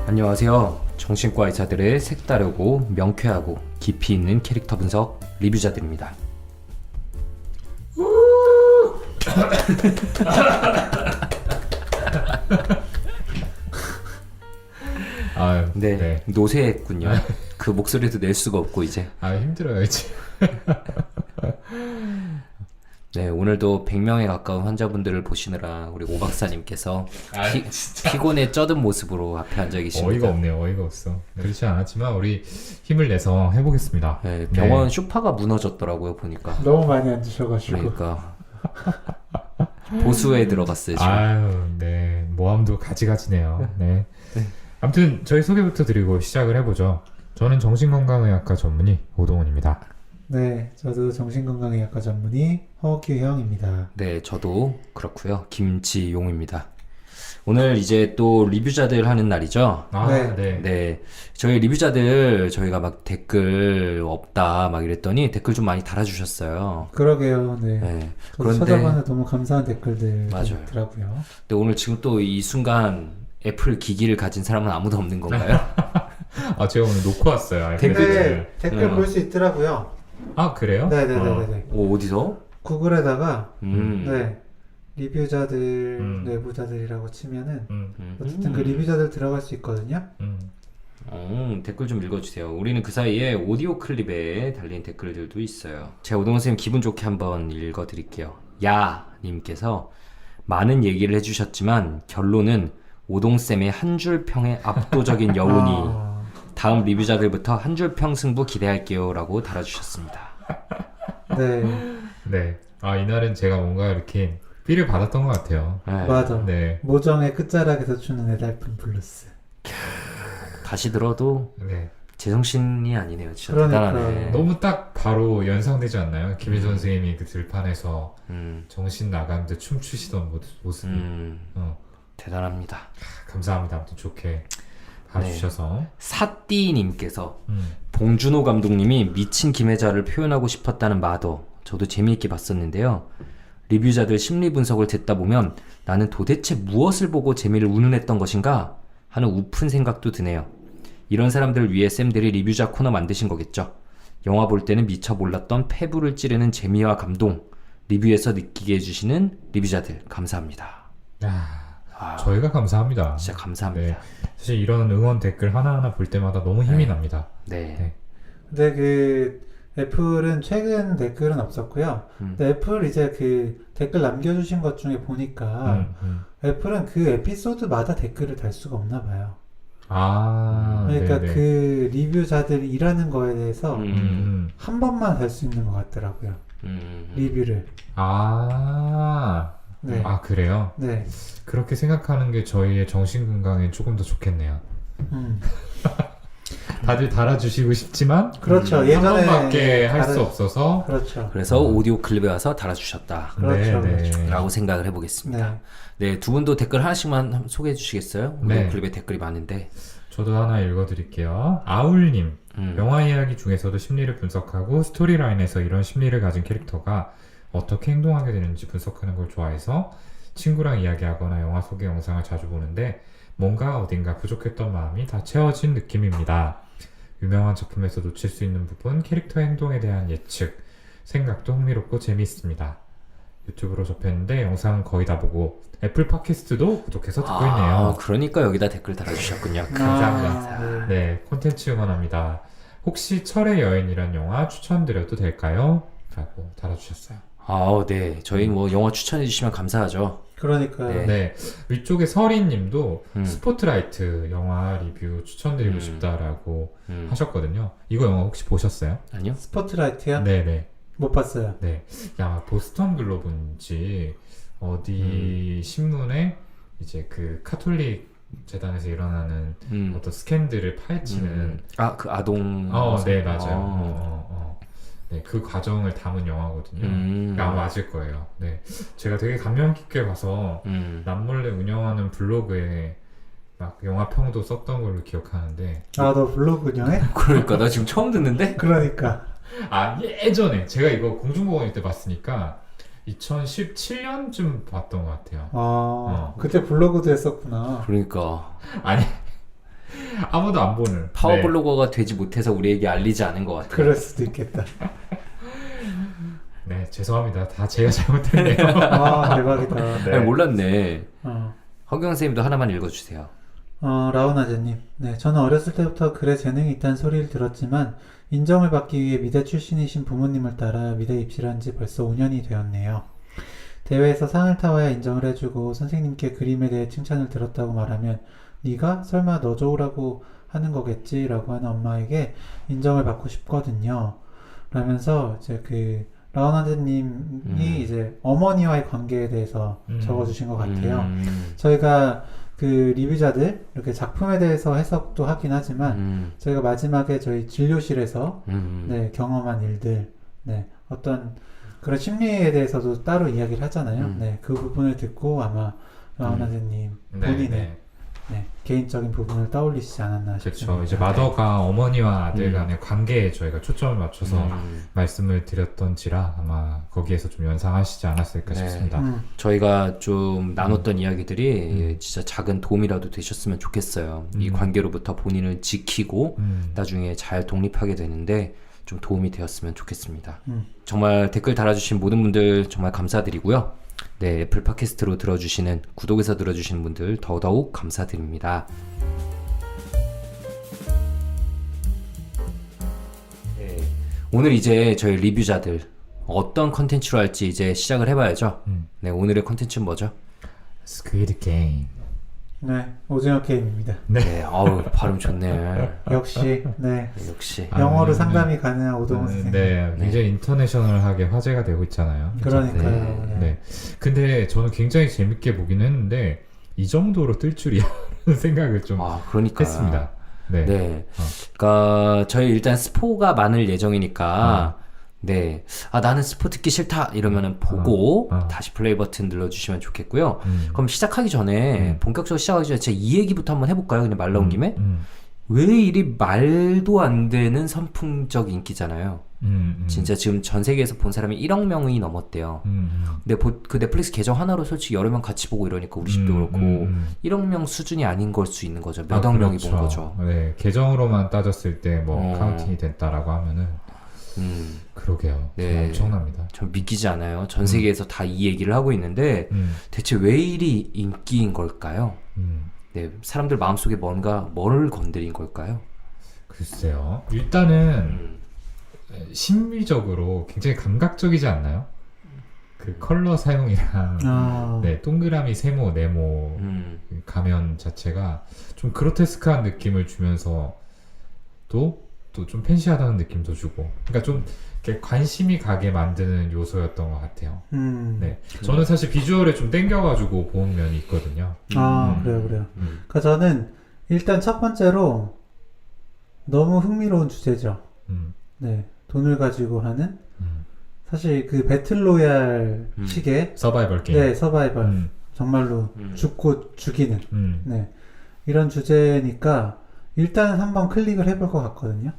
안녕하세요. 정신과 의사들의 색다르고 명쾌하고 깊이 있는 캐릭터 분석 리뷰자들입니다. 아유, 네, 노쇠했군요. 그 목소리도 낼 수가 없고 이제. 아 힘들어요 이제. 네, 오늘도 100명에 가까운 환자분들을 보시느라 우리 오 박사님께서 피곤에 쩌든 모습으로 앞에 앉아 계십니다. 어이가 없네요. 어이가 없어. 그렇지 않았지만 우리 힘을 내서 해보겠습니다. 네, 병원 소파가 무너졌더라고요 보니까. 너무 많이 앉으셔가지고. 그러니까 보수에 들어갔어요 지금. 아유, 네. 모함도 가지가지네요. 네. 아무튼 저희 소개부터 드리고 시작을 해보죠. 저는 정신건강의학과 전문의 오동훈입니다. 네, 저도 정신건강의학과 전문의 허규형입니다. 네, 저도 그렇고요. 김지용입니다. 오늘 이제 또 리뷰자들 하는 날이죠. 아, 네. 네. 네, 저희 리뷰자들 저희가 막 댓글 없다 막 이랬더니 댓글 좀 많이 달아주셨어요. 그러게요, 네. 네, 저도 그런데 찾아봤는데 너무 감사한 댓글들 맞아요. 있더라고요. 근데 오늘 지금 또 이 순간 애플 기기를 가진 사람은 아무도 없는 건가요? 아, 제가 오늘 놓고 왔어요. 댓글 볼 수 있더라고요. 아, 그래요? 네네네네. 오, 어디서? 구글에다가 네. 리뷰자들, 내부자들이라고 치면은 어쨌든 그 리뷰자들 들어갈 수 있거든요. 댓글 좀 읽어주세요. 우리는 그 사이에 오디오 클립에 달린 댓글들도 있어요. 제가 오동훈 선생님 기분 좋게 한번 읽어드릴게요. 야님께서 많은 얘기를 해주셨지만 결론은 오동쌤의 한 줄 평의 압도적인 여운이 다음 리뷰자들부터 한 줄 평 승부 기대할게요 라고 달아주셨습니다. 네, 네. 아, 이날은 제가 뭔가 이렇게 삐를 받았던 것 같아요. 네. 맞아. 네. 모정의 끝자락에서 추는 애달픈 블루스. 다시 들어도 네. 제정신이 아니네요. 진짜 그러니까. 대단하네. 너무 딱 바로 연상되지 않나요? 김희선 선생님이 그 들판에서 음, 정신 나간 듯 춤추시던 모습이. 대단합니다. 감사합니다. 아무튼 좋게 봐주셔서. 사띠님께서 봉준호 감독님이 미친 김혜자를 표현하고 싶었다는 마더 저도 재미있게 봤었는데요. 리뷰자들 심리 분석을 듣다 보면 나는 도대체 무엇을 보고 재미를 운운했던 것인가 하는 우픈 생각도 드네요. 이런 사람들을 위해 쌤들이 리뷰자 코너 만드신 거겠죠. 영화 볼 때는 미처 몰랐던 폐부를 찌르는 재미와 감동 리뷰에서 느끼게 해주시는 리뷰자들 감사합니다. 저희가 감사합니다. 진짜 감사합니다. 네. 사실 이런 응원 댓글 하나하나 볼 때마다 너무 힘이 납니다. 네. 근데 그 애플은 최근 댓글은 없었고요. 근데 애플 이제 그 댓글 남겨주신 것 중에 보니까 애플은 그 에피소드마다 댓글을 달 수가 없나 봐요. 아, 그러니까 네네. 그 리뷰자들이 일하는 거에 대해서 한 번만 달 수 있는 것 같더라고요. 리뷰를. 아, 네. 아, 그래요? 네. 그렇게 생각하는 게 저희의 정신건강에 조금 더 좋겠네요. 다들 달아주시고 싶지만 그렇죠. 한 예전에 번밖에 할 수 다른- 없어서 그렇죠. 그래서 오디오 클립에 와서 달아주셨다 그렇죠, 네. 라고 생각을 해보겠습니다. 네. 네, 두 분도 댓글 하나씩만 소개해 주시겠어요? 오디오 네. 클립에 댓글이 많은데. 저도 하나 읽어드릴게요. 아울님, 영화 이야기 중에서도 심리를 분석하고 스토리라인에서 이런 심리를 가진 캐릭터가 어떻게 행동하게 되는지 분석하는 걸 좋아해서 친구랑 이야기하거나 영화 소개 영상을 자주 보는데 뭔가 어딘가 부족했던 마음이 다 채워진 느낌입니다. 유명한 작품에서 놓칠 수 있는 부분, 캐릭터 행동에 대한 예측, 생각도 흥미롭고 재미있습니다. 유튜브로 접했는데 영상은 거의 다 보고 애플 팟캐스트도 구독해서 듣고 있네요. 그러니까 여기다 댓글 달아주셨군요. 감사합니다. 네, 콘텐츠 응원합니다. 혹시 철의 여인이란 영화 추천드려도 될까요? 라고 달아주셨어요. 네. 저희 뭐 영화 추천해 주시면 감사하죠. 그러니까요. 네, 위쪽에 서린님도 스포트라이트 영화 리뷰 추천드리고 싶다라고 하셨거든요. 이거 영화 혹시 보셨어요? 아니요? 스포트라이트요? 네네. 못 봤어요. 네. 야, 보스턴 글로브인지 어디 신문에 이제 그 카톨릭 재단에서 일어나는 어떤 스캔들을 파헤치는 그 아동. 네, 맞아요. 네, 그 과정을 담은 영화거든요. 아마 맞을 거예요. 네, 제가 되게 감명 깊게 봐서 남몰래 운영하는 블로그에 막 영화 평도 썼던 걸로 기억하는데. 너 블로그 운영해? 그러니까 나 지금 처음 듣는데? 그러니까. 예전에 제가 이거 공중보건일 때 봤으니까 2017년쯤 봤던 것 같아요. 그때 블로그도 했었구나. 그러니까. 아니 아무도 안 보는. 파워블로거가 되지 못해서 우리에게 알리지 않은 것 같아요. 그럴 수도 있겠다. 네, 죄송합니다. 다 제가 잘못했네요. 아, 대박이다. 네. 아니, 몰랐네. 어. 허경 선생님도 하나만 읽어주세요. 라우나제님. 네, 저는 어렸을 때부터 글에 재능이 있다는 소리를 들었지만 인정을 받기 위해 미대 출신이신 부모님을 따라 미대 입시를 한 지 벌써 5년이 되었네요. 대회에서 상을 타와야 인정을 해주고 선생님께 그림에 대해 칭찬을 들었다고 말하면 네가 설마 너 좋으라고 하는 거겠지? 라고 하는 엄마에게 인정을 받고 싶거든요. 라면서 이제 그 라우나제님이 이제 어머니와의 관계에 대해서 적어주신 것 같아요. 저희가 그 리뷰자들 이렇게 작품에 대해서 해석도 하긴 하지만 저희가 마지막에 저희 진료실에서 네, 경험한 일들, 네, 어떤 그런 심리에 대해서도 따로 이야기를 하잖아요. 네, 그 부분을 듣고 아마 라우나제님 본인의 네, 개인적인 부분을 떠올리시지 않았나 싶습니다. 그렇죠. 이제 마더가 어머니와 아들 간의 관계에 저희가 초점을 맞춰서 말씀을 드렸던지라 아마 거기에서 좀 연상하시지 않았을까 싶습니다. 저희가 좀 나눴던 이야기들이 진짜 작은 도움이라도 되셨으면 좋겠어요. 이 관계로부터 본인을 지키고 나중에 잘 독립하게 되는데 좀 도움이 되었으면 좋겠습니다. 정말 댓글 달아주신 모든 분들 정말 감사드리고요. 네, 애플 팟캐스트로 들어주시는, 구독해서 들어주시는 분들 더더욱 감사드립니다. 네, 오늘 이제 저희 리뷰자들 어떤 컨텐츠로 할지 이제 시작을 해봐야죠. 네, 오늘의 컨텐츠는 뭐죠? 스퀴드 게임. 네, 오징어 게임입니다. 네, 어우, 발음 좋네. 역시, 네. 역시. 영어로 상담이 가능한 오동훈 선생님. 네, 굉장히 인터내셔널하게 화제가 되고 있잖아요. 그러니까요. 네. 네. 근데 저는 굉장히 재밌게 보긴 했는데 이 정도로 뜰 줄이야 라는 생각을 좀 그러니까. 했습니다. 네. 네. 그러니까 저희 일단 스포가 많을 예정이니까 네. 나는 스포 듣기 싫다 이러면은 보고 다시 플레이 버튼 눌러주시면 좋겠고요. 그럼 시작하기 전에 본격적으로 시작하기 전에 제가 이 얘기부터 한번 해볼까요? 그냥 말 나온 김에 왜 이리 말도 안 되는 선풍적 인기잖아요. 진짜 지금 전 세계에서 본 사람이 1억 명이 넘었대요. 근데 그 넷플릭스 계정 하나로 솔직히 여러 명 같이 보고 이러니까 우리 집도 그렇고 1억 명 수준이 아닌 걸 수 있는 거죠. 몇억 명이 본 거죠. 네, 계정으로만 따졌을 때 뭐 카운팅이 됐다라고 하면은 그러게요. 네. 엄청납니다. 전 믿기지 않아요. 전 세계에서 다 이 얘기를 하고 있는데 대체 왜 이리 인기인 걸까요? 네, 사람들 마음속에 뭐를 건드린 걸까요? 글쎄요. 일단은 심리적으로 굉장히 감각적이지 않나요? 그 컬러 사용이랑 네, 동그라미, 세모, 네모 가면 자체가 좀 그로테스크한 느낌을 주면서 또 좀 팬시하다는 느낌도 주고, 그러니까 좀 이렇게 관심이 가게 만드는 요소였던 것 같아요. 네, 저는 사실 비주얼에 좀 땡겨가지고 본 면이 있거든요. 그래요. 그러니까 저는 일단 첫 번째로 너무 흥미로운 주제죠. 네, 돈을 가지고 하는 사실 그 배틀로얄 식의 서바이벌 게임. 네, 서바이벌 정말로 죽고 죽이는 네, 이런 주제니까 일단 한번 클릭을 해볼 것 같거든요.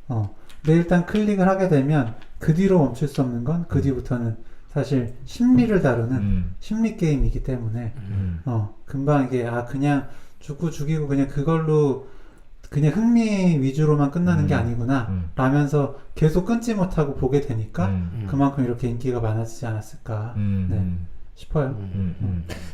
근데 일단 클릭을 하게 되면 그 뒤로 멈출 수 없는 건 그 뒤부터는 사실 심리를 다루는 심리 게임이기 때문에 금방 이게 그냥 죽고 죽이고 그냥 그걸로 그냥 흥미 위주로만 끝나는 게 아니구나 라면서 계속 끊지 못하고 보게 되니까 그만큼 이렇게 인기가 많아지지 않았을까 네, 싶어요.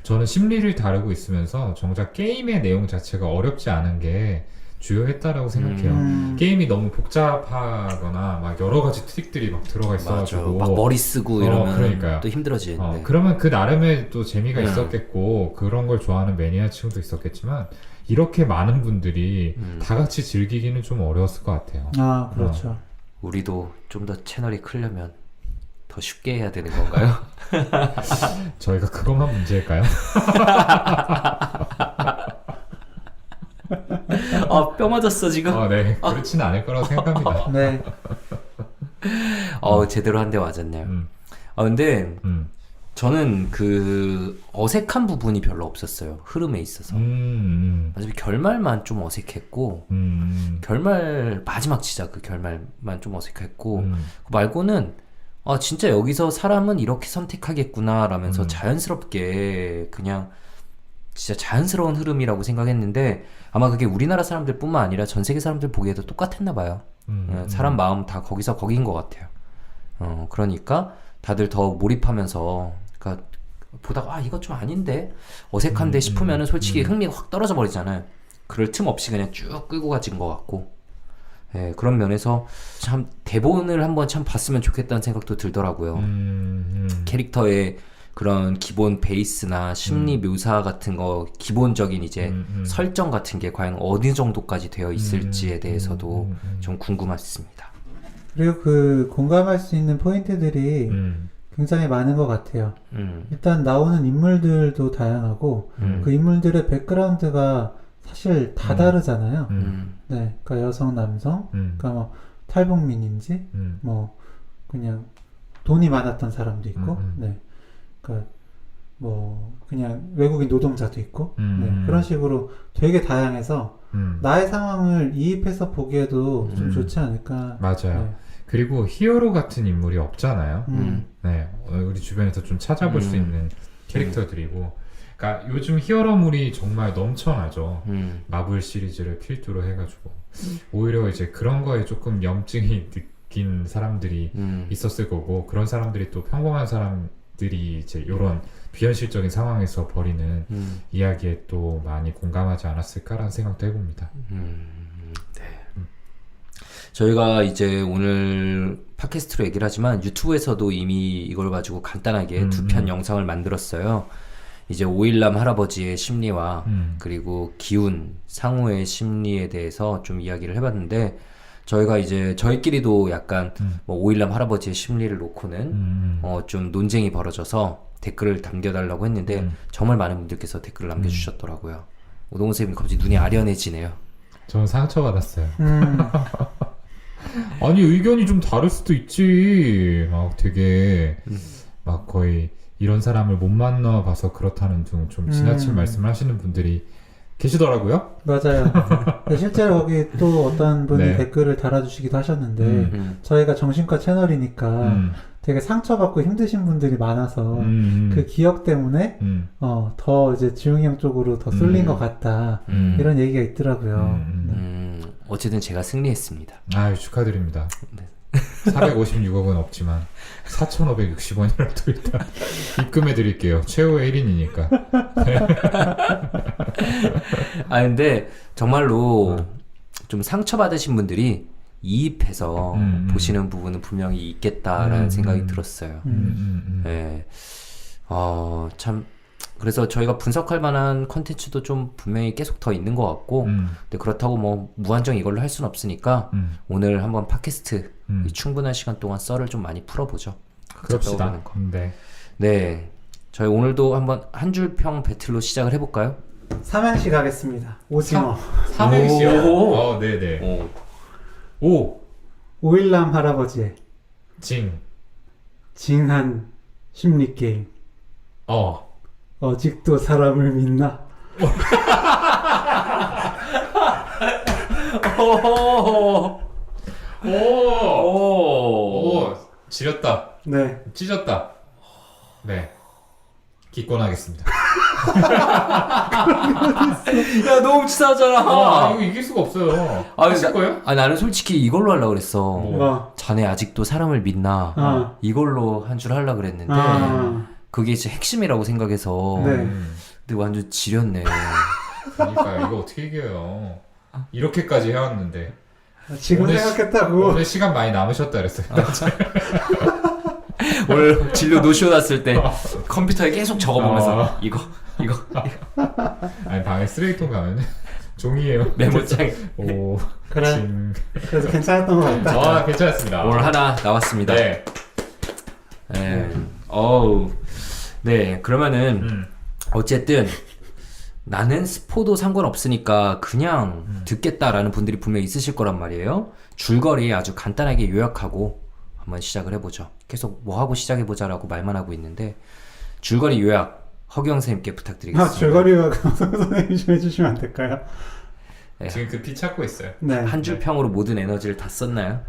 저는 심리를 다루고 있으면서 정작 게임의 내용 자체가 어렵지 않은 게 주요했다라고 생각해요. 게임이 너무 복잡하거나 막 여러 가지 트릭들이 막 들어가 있어가지고 막 머리 쓰고 이러면 그러니까요. 또 힘들어지는데. 그러면 그 나름의 또 재미가 있었겠고 그런 걸 좋아하는 매니아층도 있었겠지만 이렇게 많은 분들이 다 같이 즐기기는 좀 어려웠을 것 같아요. 그렇죠. 우리도 좀 더 채널이 크려면 더 쉽게 해야 되는 건가요? 저희가 그것만 문제일까요? 뼈 맞았어 지금. 네, 그렇지는 않을 거라고 생각합니다. 네. 제대로 한 대 맞았네요. 근데 저는 그 어색한 부분이 별로 없었어요. 흐름에 있어서. 어차피 결말만 좀 어색했고 결말 마지막 진짜 그 결말만 좀 어색했고 그 말고는 진짜 여기서 사람은 이렇게 선택하겠구나 라면서 자연스럽게 그냥 진짜 자연스러운 흐름이라고 생각했는데 아마 그게 우리나라 사람들뿐만 아니라 전 세계 사람들 보기에도 똑같았나 봐요. 사람 마음 다 거기서 거기인 것 같아요. 그러니까 다들 더 몰입하면서 그러니까 보다가 아 이거 좀 아닌데 어색한데 싶으면은 솔직히 흥미가 확 떨어져 버리잖아요. 그럴 틈 없이 그냥 쭉 끌고 가진 것 같고 예, 그런 면에서 참 대본을 한번 참 봤으면 좋겠다는 생각도 들더라고요. 캐릭터의 그런 기본 베이스나 심리 묘사 같은 거 기본적인 이제 설정 같은 게 과연 어느 정도까지 되어 있을지에 대해서도 좀 궁금했습니다. 그리고 그 공감할 수 있는 포인트들이 굉장히 많은 것 같아요. 일단 나오는 인물들도 다양하고 그 인물들의 백그라운드가 사실 다 다르잖아요. 네, 그러니까 여성, 남성, 그러니까 뭐 탈북민인지, 뭐 그냥 돈이 많았던 사람도 있고, 네, 그러니까 뭐 그냥 외국인 노동자도 있고, 네, 그런 식으로 되게 다양해서 나의 상황을 이입해서 보기에도 좀 좋지 않을까. 맞아요. 네. 그리고 히어로 같은 인물이 없잖아요. 네, 우리 주변에서 좀 찾아볼 수 있는 캐릭터들이고. 그러니까 요즘 히어로물이 정말 넘쳐나죠. 마블 시리즈를 필두로 해가지고 오히려 이제 그런 거에 조금 염증이 느낀 사람들이 있었을 거고 그런 사람들이 또 평범한 사람들이 이제 이런 비현실적인 상황에서 벌이는 이야기에 또 많이 공감하지 않았을까라는 생각도 해봅니다. 네. 저희가 이제 오늘 팟캐스트로 얘기를 하지만 유튜브에서도 이미 이걸 가지고 간단하게 2편 영상을 만들었어요. 이제 오일남 할아버지의 심리와 그리고 기훈 상우의 심리에 대해서 좀 이야기를 해봤는데 저희가 이제 저희끼리도 약간 뭐 오일남 할아버지의 심리를 놓고는 좀 논쟁이 벌어져서 댓글을 남겨달라고 했는데 정말 많은 분들께서 댓글을 남겨주셨더라고요. 오동훈 선생님 갑자기 눈이 아련해지네요. 저는 상처받았어요. 아니 의견이 좀 다를 수도 있지. 막 되게 막 거의 이런 사람을 못 만나봐서 그렇다는 등 좀 지나친 말씀을 하시는 분들이 계시더라고요. 맞아요. 네, 실제로 거기 또 어떤 분이 네. 댓글을 달아주시기도 하셨는데 저희가 정신과 채널이니까 되게 상처받고 힘드신 분들이 많아서 그 기억 때문에 더 이제 지웅이 형 쪽으로 더 쏠린 것 같다 이런 얘기가 있더라고요. 어쨌든 제가 승리했습니다. 아유 축하드립니다. 456억은 없지만 4,560원이라도 일단 입금해 드릴게요. 최후의 1인이니까. 아 근데 정말로 좀 상처받으신 분들이 이입해서 보시는 부분은 분명히 있겠다라는 생각이 들었어요. 네. 참 그래서 저희가 분석할 만한 컨텐츠도 좀 분명히 계속 더 있는 것 같고 근데 그렇다고 뭐 무한정 이걸로 할 수는 없으니까 오늘 한번 팟캐스트 이 충분한 시간 동안 썰을 좀 많이 풀어보죠. 그럽시다. 네. 네, 저희 오늘도 한번 한 줄 평 배틀로 시작을 해볼까요? 삼행시 가겠습니다. 오징어. 삼행시요? 네네. 오. 오일남 할아버지의 징. 징한 심리게임. 아직도 사람을 믿나? 오. 지렸다. 네. 찢었다. 네. 기권하겠습니다. 야 너무 치사하잖아. 이거 이길 수가 없어요. 하실 거예요? 나는 솔직히 이걸로 하려고 그랬어. 뭐. 자네 아직도 사람을 믿나? 이걸로 한 줄 하려고 그랬는데 그게 진짜 핵심이라고 생각해서 네. 근데 완전 지렸네. 그러니까요. 이거 어떻게 이겨요. 이렇게까지 해왔는데 지금 오늘 생각했다고. 오늘 시간 많이 남으셨다 그랬어요. 오늘 진료 노쇼 났을 때 컴퓨터에 계속 적어보면서 이거 아니 방에 쓰레기통 가면 종이에요. 메모장 오. 그래. 징. 그래서 괜찮았던 것 같다. 괜찮았습니다. 오늘 하나 나왔습니다. 네. 네. 네, 그러면은 어쨌든 나는 스포도 상관없으니까 그냥 듣겠다라는 분들이 분명히 있으실 거란 말이에요. 줄거리 아주 간단하게 요약하고 한번 시작을 해보죠. 계속 뭐 하고 시작해보자라고 말만 하고 있는데 줄거리 요약 허경 선생님께 부탁드리겠습니다. 줄거리 요약 선생님이 좀 해주시면 안 될까요? 네. 지금 그 피 찾고 있어요. 네. 한 줄 평으로 모든 에너지를 다 썼나요?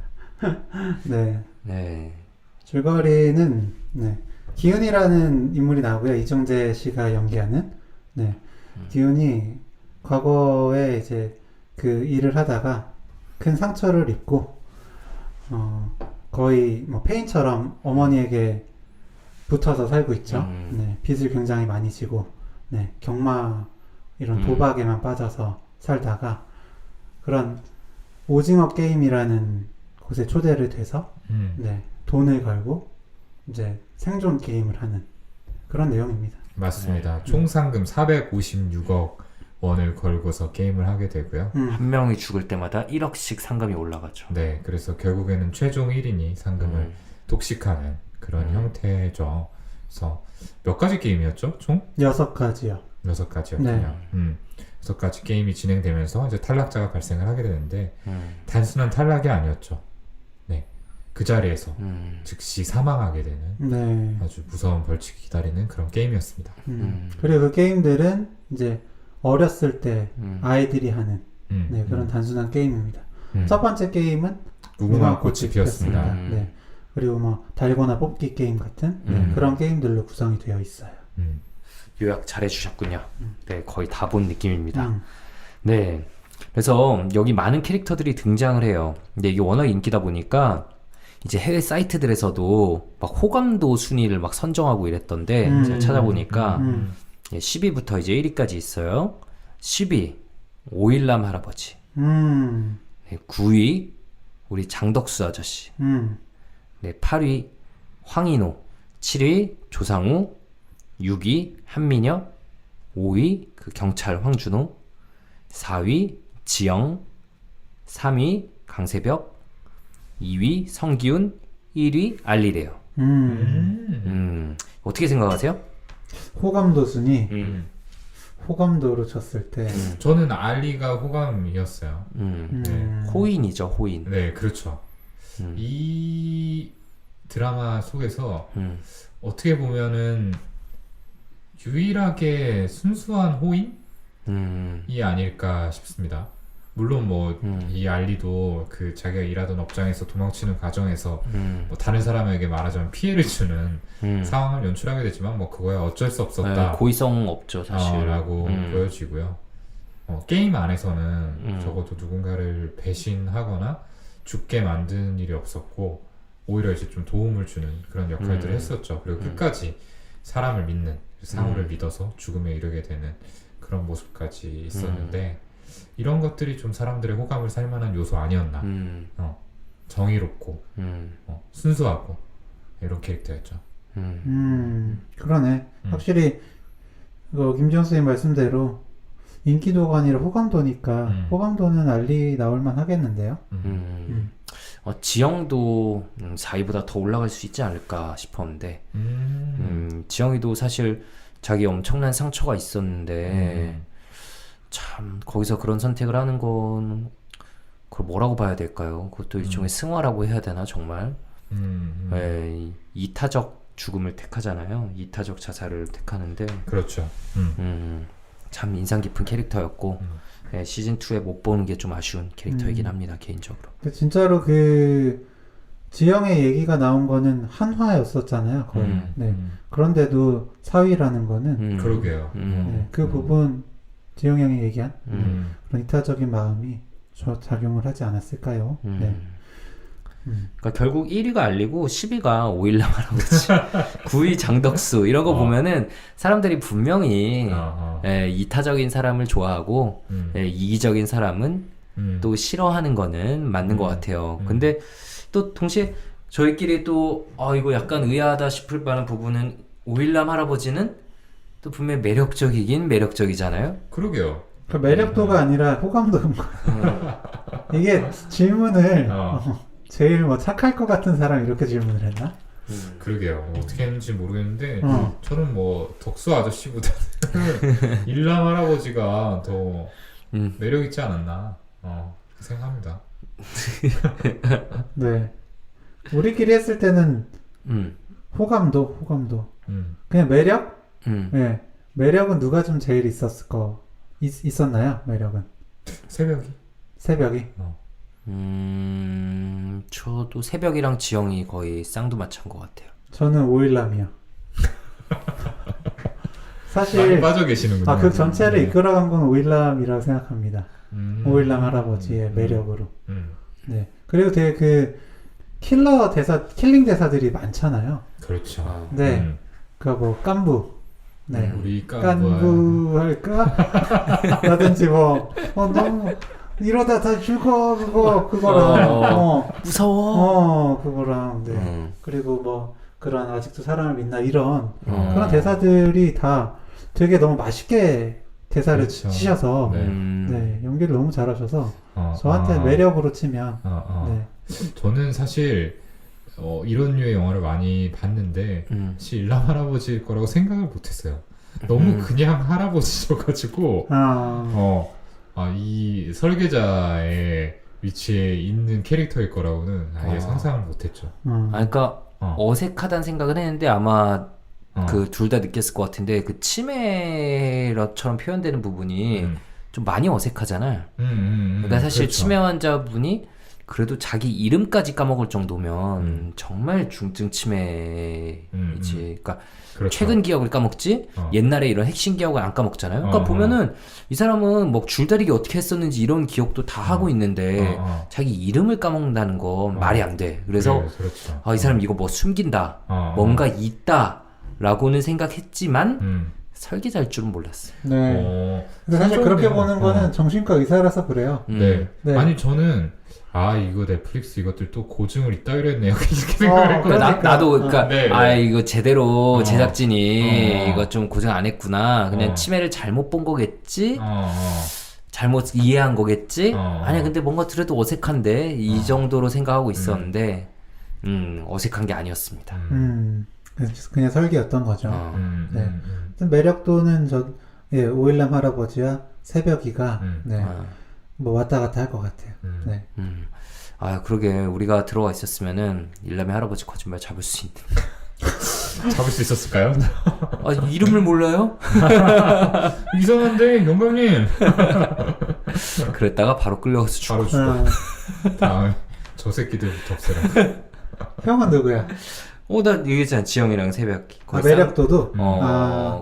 네. 네. 줄거리는 네. 기훈이라는 인물이 나오고요. 이정재 씨가 연기하는 네. 기훈이 과거에 이제 그 일을 하다가 큰 상처를 입고 거의 뭐 페인처럼 어머니에게 붙어서 살고 있죠. 네, 빚을 굉장히 많이 지고 네, 경마 이런 도박에만 빠져서 살다가 그런 오징어 게임이라는 곳에 초대를 돼서 네, 돈을 걸고 이제 생존 게임을 하는 그런 내용입니다. 맞습니다. 총 상금 456억 원을 걸고서 게임을 하게 되고요. 한 명이 죽을 때마다 1억씩 상금이 올라가죠. 네, 그래서 결국에는 최종 1인이 상금을 독식하는 그런 형태죠. 그래서 몇 가지 게임이었죠? 총? 6가지요. 6가지였군요. 네. 6가지 게임이 진행되면서 이제 탈락자가 발생을 하게 되는데 단순한 탈락이 아니었죠. 네, 그 자리에서 즉시 사망하게 되는 네. 아주 무서운 벌칙이 기다리는 그런 게임이었습니다. 그리고 그 게임들은 이제 어렸을 때 아이들이 하는 네, 그런 음. 단순한 게임입니다. 첫 번째 게임은 무궁화 꽃이 피었습니다. 네. 그리고 뭐 달고나 뽑기 게임 같은 그런 게임들로 구성이 되어 있어요. 요약 잘 해주셨군요. 네, 거의 다 본 느낌입니다. 네, 그래서 여기 많은 캐릭터들이 등장을 해요. 근데 이게 워낙 인기다 보니까 이제 해외 사이트들에서도 막 호감도 순위를 막 선정하고 이랬던데 제가 찾아보니까 10위부터 이제 1위까지 있어요. 10위 오일남 할아버지, 네, 9위 우리 장덕수 아저씨, 네, 8위 황인호, 7위 조상우, 6위 한민혁, 5위 그 경찰 황준호, 4위 지영, 3위 강세벽, 2위 성기훈, 1위 알리래요. 어떻게 생각하세요? 호감도 순위 호감도로 쳤을 때 저는 알리가 호감이었어요. 네. 호인이죠, 호인. 네, 그렇죠. 이 드라마 속에서 어떻게 보면은 유일하게 순수한 호인이 아닐까 싶습니다. 물론 뭐 이 알리도 그 자기가 일하던 업장에서 도망치는 과정에서 뭐 다른 사람에게 말하자면 피해를 주는 상황을 연출하게 되지만 뭐 그거야 어쩔 수 없었다. 네, 고의성 없죠, 사실. 라고 보여지고요. 게임 안에서는 적어도 누군가를 배신하거나 죽게 만드는 일이 없었고 오히려 이제 좀 도움을 주는 그런 역할들을 했었죠. 그리고 끝까지 사람을 믿는 상우를 믿어서 죽음에 이르게 되는 그런 모습까지 있었는데 이런 것들이 좀 사람들의 호감을 살 만한 요소 아니었나. 정의롭고 순수하고 이런 캐릭터였죠. 그러네. 확실히 김지영 선생님 말씀대로 인기도가 아니라 호감도니까 호감도는 알리 나올만 하겠는데요. 지영도 4위보다 더 올라갈 수 있지 않을까 싶었는데 지영이도 사실 자기 엄청난 상처가 있었는데 참 거기서 그런 선택을 하는 건 그걸 뭐라고 봐야 될까요? 그것도 일종의 승화라고 해야 되나 정말. 네, 이타적 죽음을 택하잖아요. 이타적 자살을 택하는데 그렇죠. 참 인상 깊은 캐릭터였고 네, 시즌2에 못 보는 게 좀 아쉬운 캐릭터이긴 합니다, 개인적으로. 근데 진짜로 그 지영의 얘기가 나온 거는 한화였었잖아요, 거의. 네. 그런데도 4위라는 거는 그러게요. 네, 그 부분 지영 형이 얘기한 그런 이타적인 마음이 작용을 하지 않았을까요? 네. 그러니까 결국 1위가 알리고 10위가 오일남 할아버지, 9위 장덕수 이런 거 보면은 사람들이 분명히 이타적인 사람을 좋아하고 이기적인 사람은 또 싫어하는 거는 맞는 것 같아요. 근데 또 동시에 저희끼리 또 이거 약간 의아하다 싶을 만한 부분은 오일남 할아버지는 또 분명히 매력적이긴 매력적이잖아요. 그러게요. 그 매력도가 아니라 호감도인 거예요. 이게 질문을 제일 뭐 착할 것 같은 사람 이렇게 질문을 했나? 그러게요. 어떻게 했는지 모르겠는데 저는 뭐 덕수 아저씨보다는 일남 할아버지가 더 매력 있지 않았나 생각합니다. 네. 우리끼리 했을 때는 호감도. 그냥 매력? 네. 매력은 누가 좀 제일 있었나요? 매력은? 새벽이? 저도 새벽이랑 지영이 거의 쌍두마차인 것 같아요. 저는 오일남이요. 사실 많이 빠져 계시는군요. 그 전체를 이끌어간 건 오일남이라고 생각합니다. 오일남 할아버지의 음. 매력으로. 음. 네. 그리고 되게 그 킬링 대사들이 많잖아요. 그렇죠. 아, 네. 뭐 깐부. 네. 우리 깐부 할까? 라든지 너무 이러다 다 죽어 그거랑 무서워. 그거랑 네. 그리고 뭐 그런 아직도 사람을 믿나 이런 어. 그런 대사들이 다 되게 너무 맛있게 대사를 그렇죠. 치셔서 네. 네, 연기를 너무 잘하셔서 저한테 아. 매력으로 치면 네. 저는 사실 이런 류의 영화를 많이 봤는데 사실 일남 할아버지일 거라고 생각을 못했어요. 너무 그냥 할아버지셔가지고 이 설계자의 위치에 있는 캐릭터일 거라고는 아예 상상을 못했죠. 그러니까 어색하다는 생각은 했는데 아마 그 둘 다 느꼈을 것 같은데 그 치매처럼 표현되는 부분이 좀 많이 어색하잖아요. 그러니까 사실 그렇죠. 치매 환자분이 그래도 자기 이름까지 까먹을 정도면 정말 중증 치매이지. 그러니까 그렇죠. 최근 기억을 까먹지 옛날에 이런 핵심 기억을 안 까먹잖아요. 그러니까 보면은 이 사람은 뭐 줄다리기 어떻게 했었는지 이런 기억도 다 하고 있는데 자기 이름을 까먹는다는 건 말이 안 돼. 그래서 그렇죠. 이 사람 이거 뭐 숨긴다, 뭔가 있다라고는 생각했지만 설계자일 줄은 몰랐어요. 네. 근데 사실 그렇게 보는 거는 정신과 의사라서 그래요. 네. 네. 아니 저는 이거 넷플릭스 이것들 또 고증을 이따위로 했네요. 이렇게 생각했거든요. 나도 그러니까 네. 이거 제대로 제작진이 어. 이거 좀 고생 안 했구나. 그냥 치매를 잘못 본 거겠지. 잘못 이해한 거겠지. 아니 근데 뭔가 들어도 어색한데 이 정도로 생각하고 있었는데 어색한 게 아니었습니다. 그냥 설계였던 거죠. 네. 매력도는 오일남 할아버지와 새벽이가 뭐 왔다 갔다 할 것 같아요. 네. 그러게 우리가 들어가 있었으면은 일남의 할아버지 거짓말 잡을 수 있는. 잡을 수 있었을까요? 이름을 몰라요? 이상한데 영감님. 그랬다가 바로 끌려가서 죽어. 바로 죽어. 다음에 저 새끼들부터 없애라. 형은 누구야? 나 얘기했잖아. 지영이랑 새벽. 매력도도?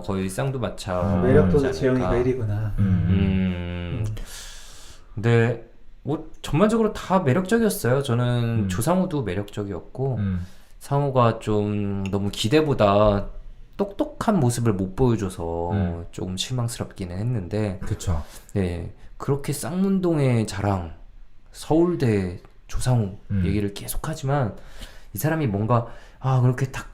거의 쌍두마차. 매력도도 지영이가 1위구나. 근데 뭐 전반적으로 다 매력적이었어요. 저는 조상우도 매력적이었고 상우가 좀 너무 기대보다 똑똑한 모습을 못 보여줘서 조금 실망스럽기는 했는데 그쵸. 네, 그렇게 쌍문동의 자랑 서울대 조상우 얘기를 계속하지만 이 사람이 뭔가 그렇게 딱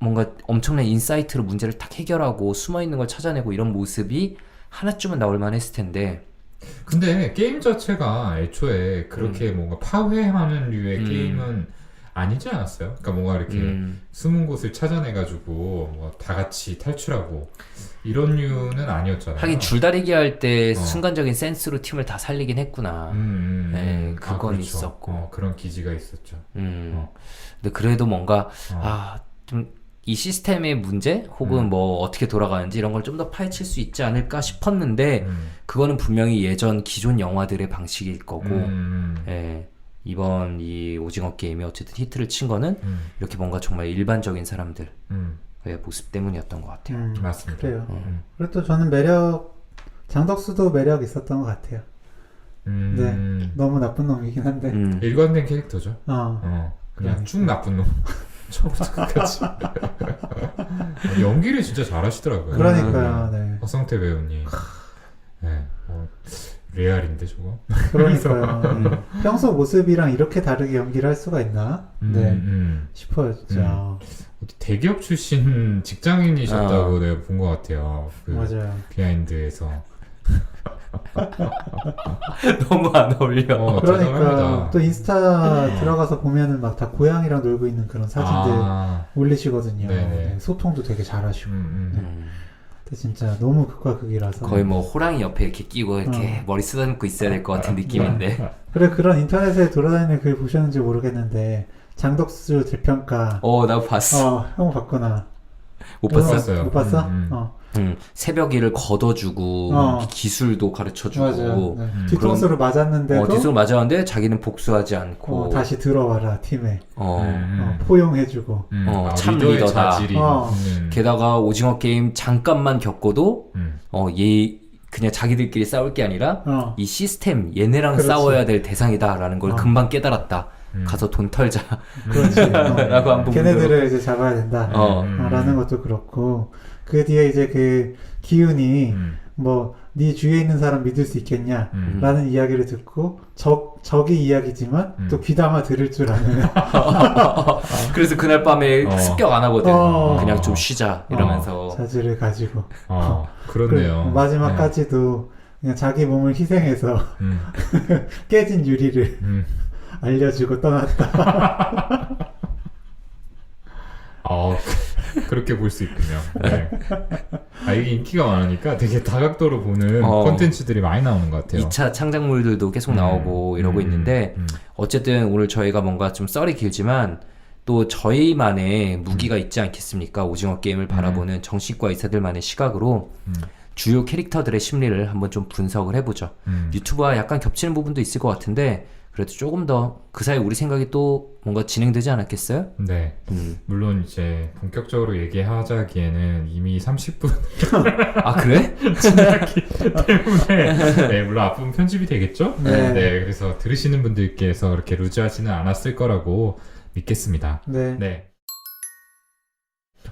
뭔가 엄청난 인사이트로 문제를 딱 해결하고 숨어있는 걸 찾아내고 이런 모습이 하나쯤은 나올만 했을 텐데 근데 게임 자체가 애초에 그렇게 뭔가 파회하는 류의 게임은 아니지 않았어요? 그러니까 뭔가 이렇게 숨은 곳을 찾아내가지고 뭐 다 같이 탈출하고 이런 류는 아니었잖아요. 하긴 줄다리기 할 때 순간적인 센스로 팀을 다 살리긴 했구나. 네, 그건 그렇죠. 있었고 그런 기지가 있었죠. 근데 그래도 뭔가 좀 이 시스템의 문제 혹은 뭐 어떻게 돌아가는지 이런 걸 좀 더 파헤칠 수 있지 않을까 싶었는데 그거는 분명히 예전 기존 영화들의 방식일 거고 예, 이번 이 오징어 게임이 어쨌든 히트를 친 거는 이렇게 뭔가 정말 일반적인 사람들의 모습 때문이었던 것 같아요. 맞습니다. 그래요. 그리고 또 저는 장덕수도 매력 있었던 것 같아요. 네, 너무 나쁜 놈이긴 한데 일관된 캐릭터죠. 그냥 쭉 나쁜 놈. 처음부터 끝까지. 연기를 진짜 잘하시더라고요. 그러니까요. 네. 허성태 배우님. 네, 레알인데 저거. 그러니까요. 평소 모습이랑 이렇게 다르게 연기를 할 수가 있나? 네, 싶어요 진짜. 대기업 출신 직장인이셨다고 내가 본 것 같아요. 맞아요. 비하인드에서. 너무 안 어울려. 그러니까 또 인스타 들어가서 보면은 막 다 고양이랑 놀고 있는 그런 사진들 올리시거든요. 네, 소통도 되게 잘하시고. 근데 진짜 너무 극과 극이라서 거의 뭐 호랑이 옆에 이렇게 끼고 이렇게 머리 쓰다듬고 있어야 될 것 같은 느낌인데. 그래 그런 인터넷에 돌아다니는 글 보셨는지 모르겠는데 장덕수 재평가. 나 봤어. 형 봤구나. 못 봤어요. 못 봤어? 새벽 일을 걷어주고 기술도 가르쳐주고 맞아요. 네. 뒤통수를 맞았는데도 뒤통수 맞았는데 자기는 복수하지 않고 다시 들어와라 팀에 어, 포용해주고 참 리더의 리더다. 자질이. 게다가 오징어 게임 잠깐만 겪어도 그냥 자기들끼리 싸울 게 아니라 이 시스템 얘네랑 그렇지. 싸워야 될 대상이다라는 걸 금방 깨달았다. 가서 돈 털자. 그렇지. 라고 한 부분으로. 걔네들을 이제 잡아야 된다. 라는 것도 그렇고 그 뒤에 이제 그 기훈이 뭐 네 주위에 있는 사람 믿을 수 있겠냐 라는 이야기를 듣고 적의 이야기지만 또 귀담아 들을 줄 아는 그래서 그날 밤에 습격 안 하거든. 그냥 좀 쉬자 이러면서. 자질을 가지고 그렇네요. 그 마지막까지도 그냥 자기 몸을 희생해서 깨진 유리를 알려주고 떠났다. 그렇게 볼 수 있군요. 네. 이게 인기가 많으니까 되게 다각도로 보는 콘텐츠들이 많이 나오는 것 같아요. 2차 창작물들도 계속 나오고 이러고 있는데 어쨌든 오늘 저희가 뭔가 좀 썰이 길지만 또 저희만의 무기가 있지 않겠습니까? 오징어 게임을 바라보는 정신과 의사들만의 시각으로 주요 캐릭터들의 심리를 한번 좀 분석을 해보죠. 유튜브와 약간 겹치는 부분도 있을 것 같은데 그래도 조금 더 그 사이 우리 생각이 또 뭔가 진행되지 않았겠어요? 네. 물론 이제 본격적으로 얘기하자기에는 이미 30분 아 그래? 지났기 때문에 네, 물론 앞부분 편집이 되겠죠? 네. 그래서 들으시는 분들께서 그렇게 루즈하지는 않았을 거라고 믿겠습니다. 네.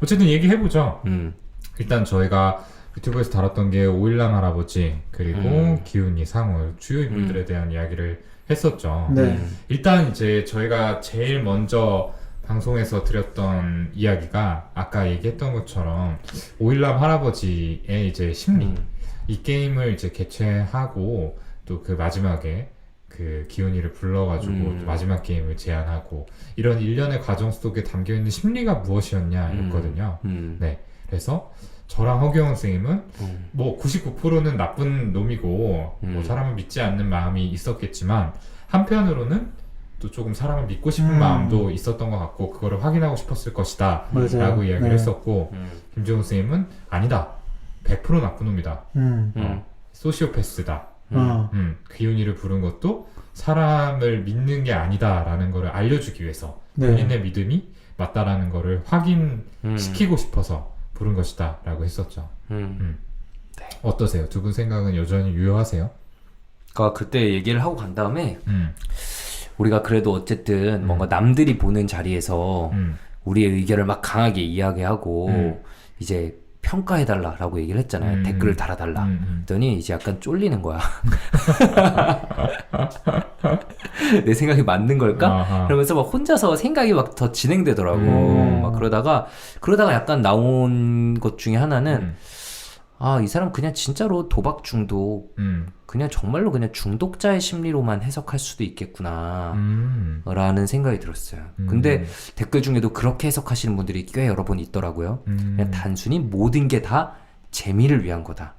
어쨌든 얘기해보죠. 일단 저희가 유튜브에서 다뤘던 게 오일남 할아버지 그리고 기훈이 상우 주요 인물들에 대한 이야기를 했었죠. 네. 일단 이제 저희가 제일 먼저 방송에서 드렸던 이야기가 아까 얘기했던 것처럼 오일남 할아버지의 이제 심리 이 게임을 이제 개최하고 또 그 마지막에 그 기훈이를 불러가지고 또 마지막 게임을 제안하고 이런 일련의 과정 속에 담겨있는 심리가 무엇이었냐였거든요. 네. 그래서 저랑 허경영 선생님은 뭐 99%는 나쁜 놈이고 뭐 사람을 믿지 않는 마음이 있었겠지만 한편으로는 또 조금 사람을 믿고 싶은 마음도 있었던 것 같고 그거를 확인하고 싶었을 것이다 라고 이야기를 했었고 김지훈 선생님은 아니다 100% 나쁜 놈이다 소시오패스다 기훈이를 부른 것도 사람을 믿는 게 아니다 라는 거를 알려주기 위해서 본인의 믿음이 맞다라는 거를 확인시키고 싶어서 부른 것이다 라고 했었죠. 네. 어떠세요? 두 분 생각은 여전히 유효하세요? 그러니까 그때 얘기를 하고 간 다음에 우리가 그래도 어쨌든 뭔가 남들이 보는 자리에서 우리의 의견을 막 강하게 이야기하고 이제 평가해달라라고 얘기를 했잖아요. 댓글을 달아달라. 그랬더니 이제 약간 쫄리는 거야. 내 생각이 맞는 걸까? 그러면서 막 혼자서 생각이 막 더 진행되더라고. 막 그러다가 약간 나온 것 중에 하나는 이 사람 그냥 진짜로 도박 중독, 그냥 정말로 그냥 중독자의 심리로만 해석할 수도 있겠구나 라는 생각이 들었어요. 근데 댓글 중에도 그렇게 해석하시는 분들이 꽤 여러 분 있더라고요. 그냥 단순히 모든 게 다 재미를 위한 거다.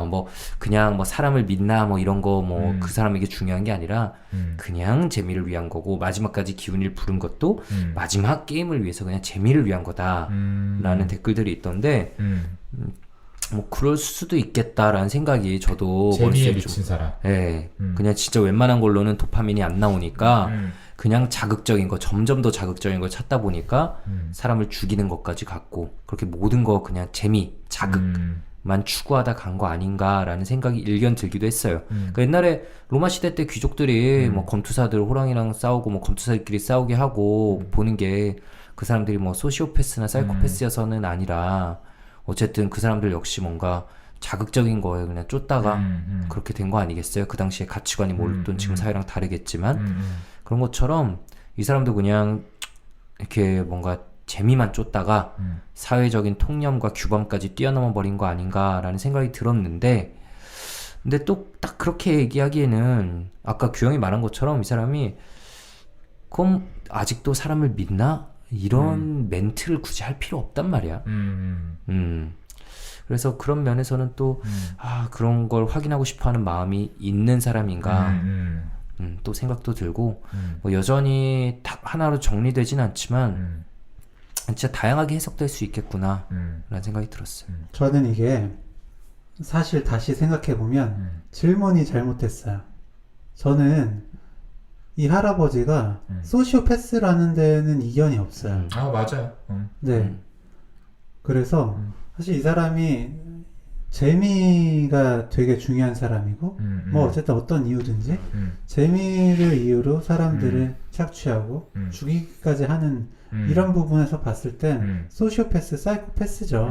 뭐 그냥 뭐 사람을 믿나 뭐 이런 거 뭐 그 사람에게 중요한 게 아니라 그냥 재미를 위한 거고 마지막까지 기훈이를 부른 것도 마지막 게임을 위해서 그냥 재미를 위한 거다라는 댓글들이 있던데 뭐 그럴 수도 있겠다라는 생각이 저도 재미에 미친 사람. 그냥 진짜 웬만한 걸로는 도파민이 안 나오니까 그냥 자극적인 거 점점 더 자극적인 걸 찾다 보니까 사람을 죽이는 것까지 갔고 그렇게 모든 거 그냥 재미, 자극만 추구하다 간 거 아닌가라는 생각이 일견 들기도 했어요. 그러니까 옛날에 로마 시대 때 귀족들이 뭐 검투사들 호랑이랑 싸우고 뭐 검투사들끼리 싸우게 하고 보는 게 그 사람들이 뭐 소시오패스나 사이코패스여서는 아니라 어쨌든 그 사람들 역시 뭔가 자극적인 거에 그냥 쫓다가 그렇게 된 거 아니겠어요? 그 당시에 가치관이 물론 지금 사회랑 다르겠지만 그런 것처럼 이 사람도 그냥 이렇게 뭔가 재미만 쫓다가 사회적인 통념과 규범까지 뛰어넘어 버린 거 아닌가라는 생각이 들었는데 근데 또 딱 그렇게 얘기하기에는 아까 규영이 말한 것처럼 이 사람이 그럼 아직도 사람을 믿나? 이런 멘트를 굳이 할 필요 없단 말이야. 그래서 그런 면에서는 또 그런 걸 확인하고 싶어하는 마음이 있는 사람인가 또 생각도 들고 뭐 여전히 딱 하나로 정리되진 않지만 진짜 다양하게 해석될 수 있겠구나 라는 생각이 들었어요. 저는 이게 사실 다시 생각해보면 질문이 잘못됐어요. 저는 이 할아버지가 소시오패스라는 데는 이견이 없어요. 아 맞아요. 네. 그래서 사실 이 사람이 재미가 되게 중요한 사람이고 뭐 어쨌든 어떤 이유든지 재미를 이유로 사람들을 착취하고 죽이기까지 하는 이런 부분에서 봤을 땐 소시오패스, 사이코패스죠.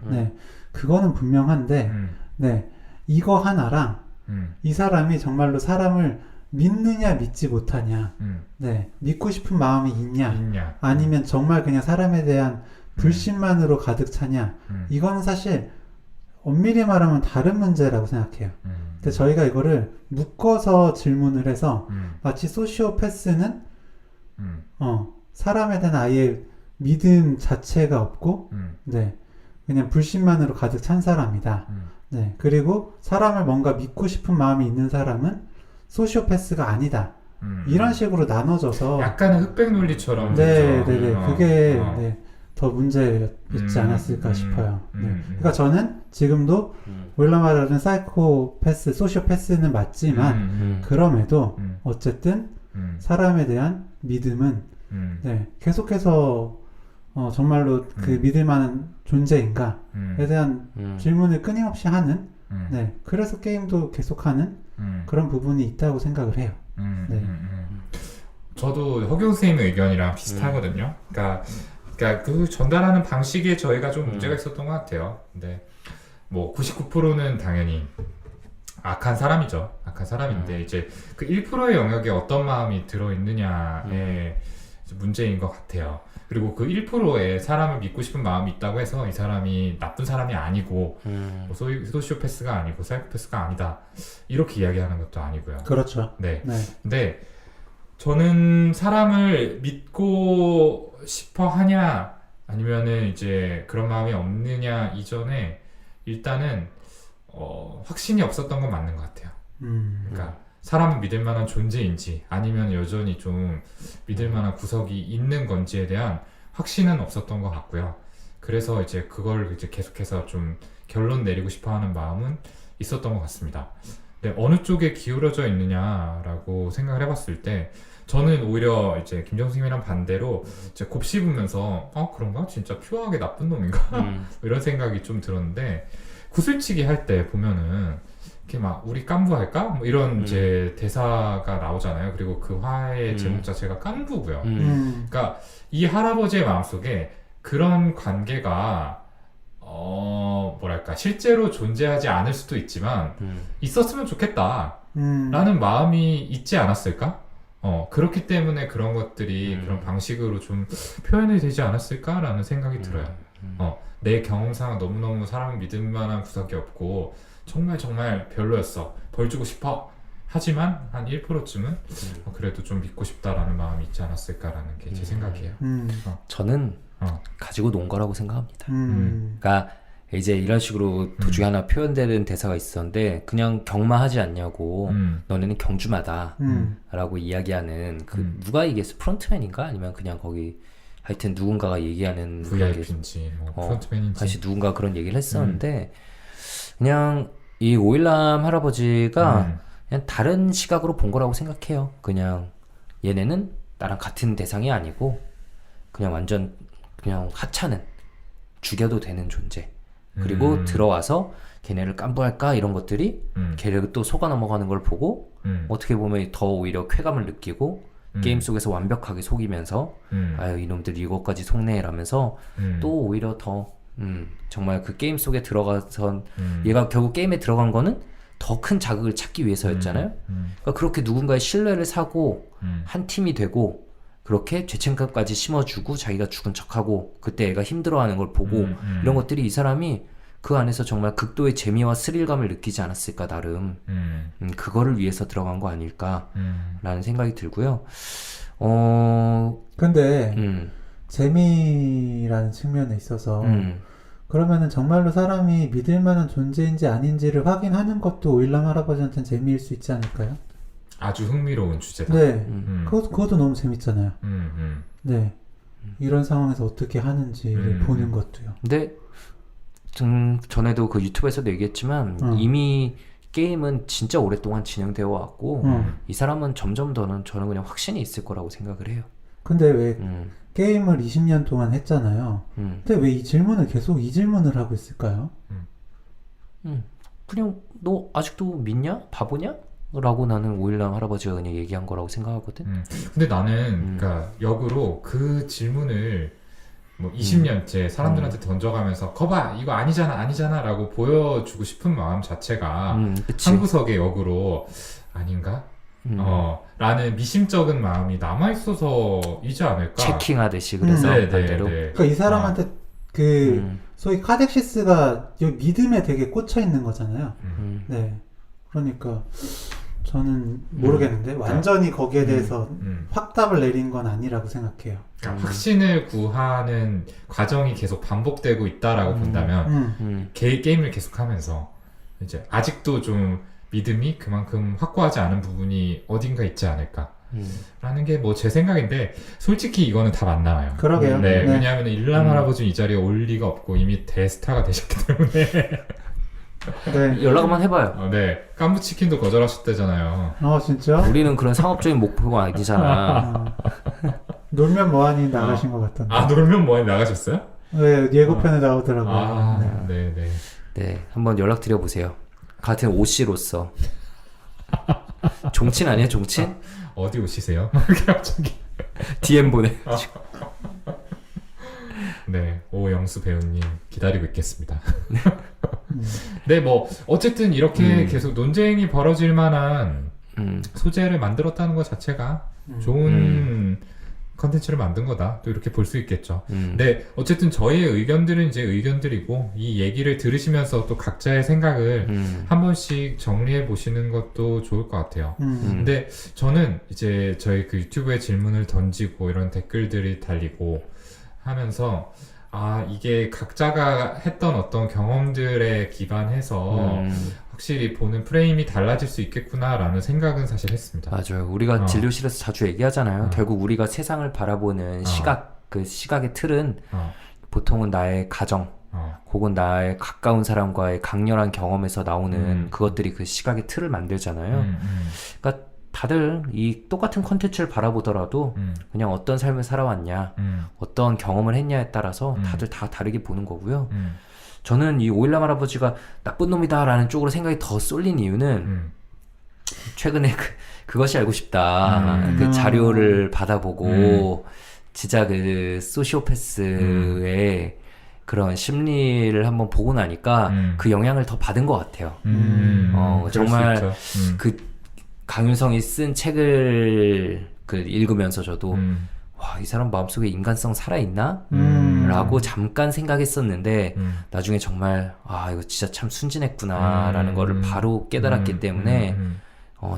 네. 그거는 분명한데 네. 이거 하나랑 이 사람이 정말로 사람을 믿느냐 믿지 못하냐 네. 믿고 싶은 마음이 있냐 아니면 정말 그냥 사람에 대한 불신만으로 가득 차냐 이거는 사실 엄밀히 말하면 다른 문제라고 생각해요. 근데 저희가 이거를 묶어서 질문을 해서 마치 소시오패스는 사람에 대한 아예 믿음 자체가 없고 네, 그냥 불신만으로 가득 찬 사람이다. 네, 그리고 사람을 뭔가 믿고 싶은 마음이 있는 사람은 소시오패스가 아니다. 이런 식으로 나눠져서 약간은 흑백 논리처럼 네, 그죠? 네, 네. 그게 네, 더 문제 있지 않았을까 싶어요. 네. 그러니까 저는 지금도 오일러 말하는 사이코패스, 소시오패스는 맞지만 그럼에도 어쨌든 사람에 대한 믿음은 네, 계속해서 정말로 그 믿을 만한 존재인가에 대한 질문을 끊임없이 하는 네, 그래서 게임도 계속하는 그런 부분이 있다고 생각을 해요. 네. 저도 허경 선생님 의견이랑 비슷하거든요. 그러니까 그 전달하는 방식에 저희가 좀 문제가 있었던 것 같아요. 근데 뭐 99%는 당연히 악한 사람이죠. 악한 사람인데 이제 그 1%의 영역에 어떤 마음이 들어있느냐에 문제인 것 같아요. 그리고 그 1%에 사람을 믿고 싶은 마음이 있다고 해서 이 사람이 나쁜 사람이 아니고 뭐 소시오패스가 아니고 사이코패스가 아니다 이렇게 이야기하는 것도 아니고요. 그렇죠. 네. 네. 근데 저는 사람을 믿고 싶어 하냐 아니면은 이제 그런 마음이 없느냐 이전에 일단은 확신이 없었던 건 맞는 것 같아요. 그러니까 사람은 믿을 만한 존재인지 아니면 여전히 좀 믿을 만한 구석이 있는 건지에 대한 확신은 없었던 것 같고요. 그래서 이제 그걸 이제 계속해서 좀 결론 내리고 싶어 하는 마음은 있었던 것 같습니다. 근데 어느 쪽에 기울어져 있느냐라고 생각을 해봤을 때 저는 오히려 이제 김정수님이랑 반대로 이제 곱씹으면서 그런가? 진짜 퓨어하게 나쁜 놈인가? 이런 생각이 좀 들었는데 구슬치기 할 때 보면은 이렇게 막 우리 깐부할까? 뭐 이런 이제 대사가 나오잖아요. 그리고 그 화의 제목 자체가 깐부고요. 그러니까 이 할아버지의 마음속에 그런 관계가 뭐랄까 실제로 존재하지 않을 수도 있지만 있었으면 좋겠다 라는 마음이 있지 않았을까? 그렇기 때문에 그런 것들이 그런 방식으로 좀 표현이 되지 않았을까 라는 생각이 들어요. 내 경험상 너무너무 사람을 믿을 만한 구석이 없고 정말 별로였어. 벌 주고 싶어. 하지만 한 1%쯤은 그래도 좀 믿고 싶다라는 마음이 있지 않았을까라는 게 제 생각이에요. 저는 가지고 논 거라고 생각합니다. 그러니까 이제 이런 식으로 도중에 하나 표현되는 대사가 있었는데 그냥 경마하지 않냐고 너네는 경주마다 라고 이야기하는 그 누가 얘기했어? 프론트맨인가? 아니면 그냥 거기 하여튼 누군가가 얘기하는 VIP인지 뭐 프론트맨인지 다시 누군가 그런 얘기를 했었는데 그냥 이 오일남 할아버지가 그냥 다른 시각으로 본 거라고 생각해요. 그냥 얘네는 나랑 같은 대상이 아니고 그냥 완전 그냥 하찮은 죽여도 되는 존재. 그리고 들어와서 걔네를 깐부할까 이런 것들이 걔를 또 속아 넘어가는 걸 보고 어떻게 보면 더 오히려 쾌감을 느끼고 게임 속에서 완벽하게 속이면서 아유 이놈들 이것까지 속내라면서 또 오히려 더 정말 그 게임 속에 들어가선 얘가 결국 게임에 들어간 거는 더 큰 자극을 찾기 위해서였잖아요. 그러니까 그렇게 누군가의 신뢰를 사고 한 팀이 되고 그렇게 죄책감까지 심어주고 자기가 죽은 척하고 그때 애가 힘들어하는 걸 보고 이런 것들이 이 사람이 그 안에서 정말 극도의 재미와 스릴감을 느끼지 않았을까 나름 그거를 위해서 들어간 거 아닐까라는 생각이 들고요. 근데 재미라는 측면에 있어서 그러면은 정말로 사람이 믿을 만한 존재인지 아닌지를 확인하는 것도 오일남 할아버지한테는 재미일 수 있지 않을까요? 아주 흥미로운 주제다. 네, 그것도 너무 재밌잖아요. 네, 이런 상황에서 어떻게 하는지를 보는 것도요. 근데 전에도 그 유튜브에서도 얘기했지만 이미 게임은 진짜 오랫동안 진행되어 왔고 이 사람은 점점 더는 저는 그냥 확신이 있을 거라고 생각을 해요. 근데 왜 게임을 20년 동안 했잖아요. 근데 왜 이 질문을 계속 이 질문을 하고 있을까요? 그냥 너 아직도 믿냐? 바보냐? 라고 나는 오일남 할아버지가 그냥 얘기한 거라고 생각하거든. 근데 나는 그러니까 역으로 그 질문을 뭐 20년째 사람들한테 던져가면서 거봐 이거 아니잖아 라고 보여주고 싶은 마음 자체가 그치. 한 구석에 역으로 아닌가? 라는 미심쩍은 마음이 남아있어서이지 않을까? 체킹하듯이 그래서 반대로. 그러니까 이 사람한테 그 소위 카덱시스가 이 믿음에 되게 꽂혀 있는 거잖아요. 네. 그러니까 저는 모르겠는데 완전히 거기에 대해서 확답을 내린 건 아니라고 생각해요. 그러니까 확신을 구하는 과정이 계속 반복되고 있다라고 본다면 게임을 계속하면서 이제 아직도 좀 믿음이 그만큼 확고하지 않은 부분이 어딘가 있지 않을까 라는 게 뭐 제 생각인데 솔직히 이거는 답 안 나와요. 그러게요. 네, 왜냐하면 일남 할아버지는 이 자리에 올 리가 없고 이미 대스타가 되셨기 때문에 네. 연락 한번 해봐요. 네, 깐부치킨도 거절하셨대잖아요. 진짜? 우리는 그런 상업적인 목표가 아니잖아. 놀면 뭐하니 나가신 것 같던데. 놀면 뭐해 나가셨어요? 네, 예고편에 나오더라고요. 네네. 네, 한번 연락드려보세요. 같은 OC로서. 종친 아니야, 종친? 어디 오시세요? 갑자기. DM 보내. 네, 오영수 배우님 기다리고 있겠습니다. 네, 뭐 어쨌든 이렇게 계속 논쟁이 벌어질 만한 소재를 만들었다는 것 자체가 좋은 컨텐츠를 만든 거다. 또 이렇게 볼 수 있겠죠. 네, 어쨌든 저희의 의견들은 이제 의견들이고 이 얘기를 들으시면서 또 각자의 생각을 한 번씩 정리해 보시는 것도 좋을 것 같아요. 근데 저는 이제 저희 그 유튜브에 질문을 던지고 이런 댓글들이 달리고 하면서 이게 각자가 했던 어떤 경험들에 기반해서 확실히 보는 프레임이 달라질 수 있겠구나라는 생각은 사실 했습니다. 맞아요. 우리가 진료실에서 자주 얘기하잖아요. 결국 우리가 세상을 바라보는 그 시각의 틀은 보통은 나의 가정, 혹은 나의 가까운 사람과의 강렬한 경험에서 나오는 그것들이 그 시각의 틀을 만들잖아요. 그러니까 다들 이 똑같은 콘텐츠를 바라보더라도 그냥 어떤 삶을 살아왔냐, 어떤 경험을 했냐에 따라서 다들 다 다르게 보는 거고요. 저는 이 오일남 할아버지가 나쁜 놈이다 라는 쪽으로 생각이 더 쏠린 이유는 최근에 그것이 알고 싶다 그 자료를 받아보고 진짜 그 소시오패스의 그런 심리를 한번 보고 나니까 그 영향을 더 받은 것 같아요. 정말 그 강윤성이 쓴 책을 읽으면서 저도 와, 이 사람 마음속에 인간성 살아있나? 라고 잠깐 생각했었는데 나중에 정말 이거 진짜 참 순진했구나 라는 거를 바로 깨달았기 때문에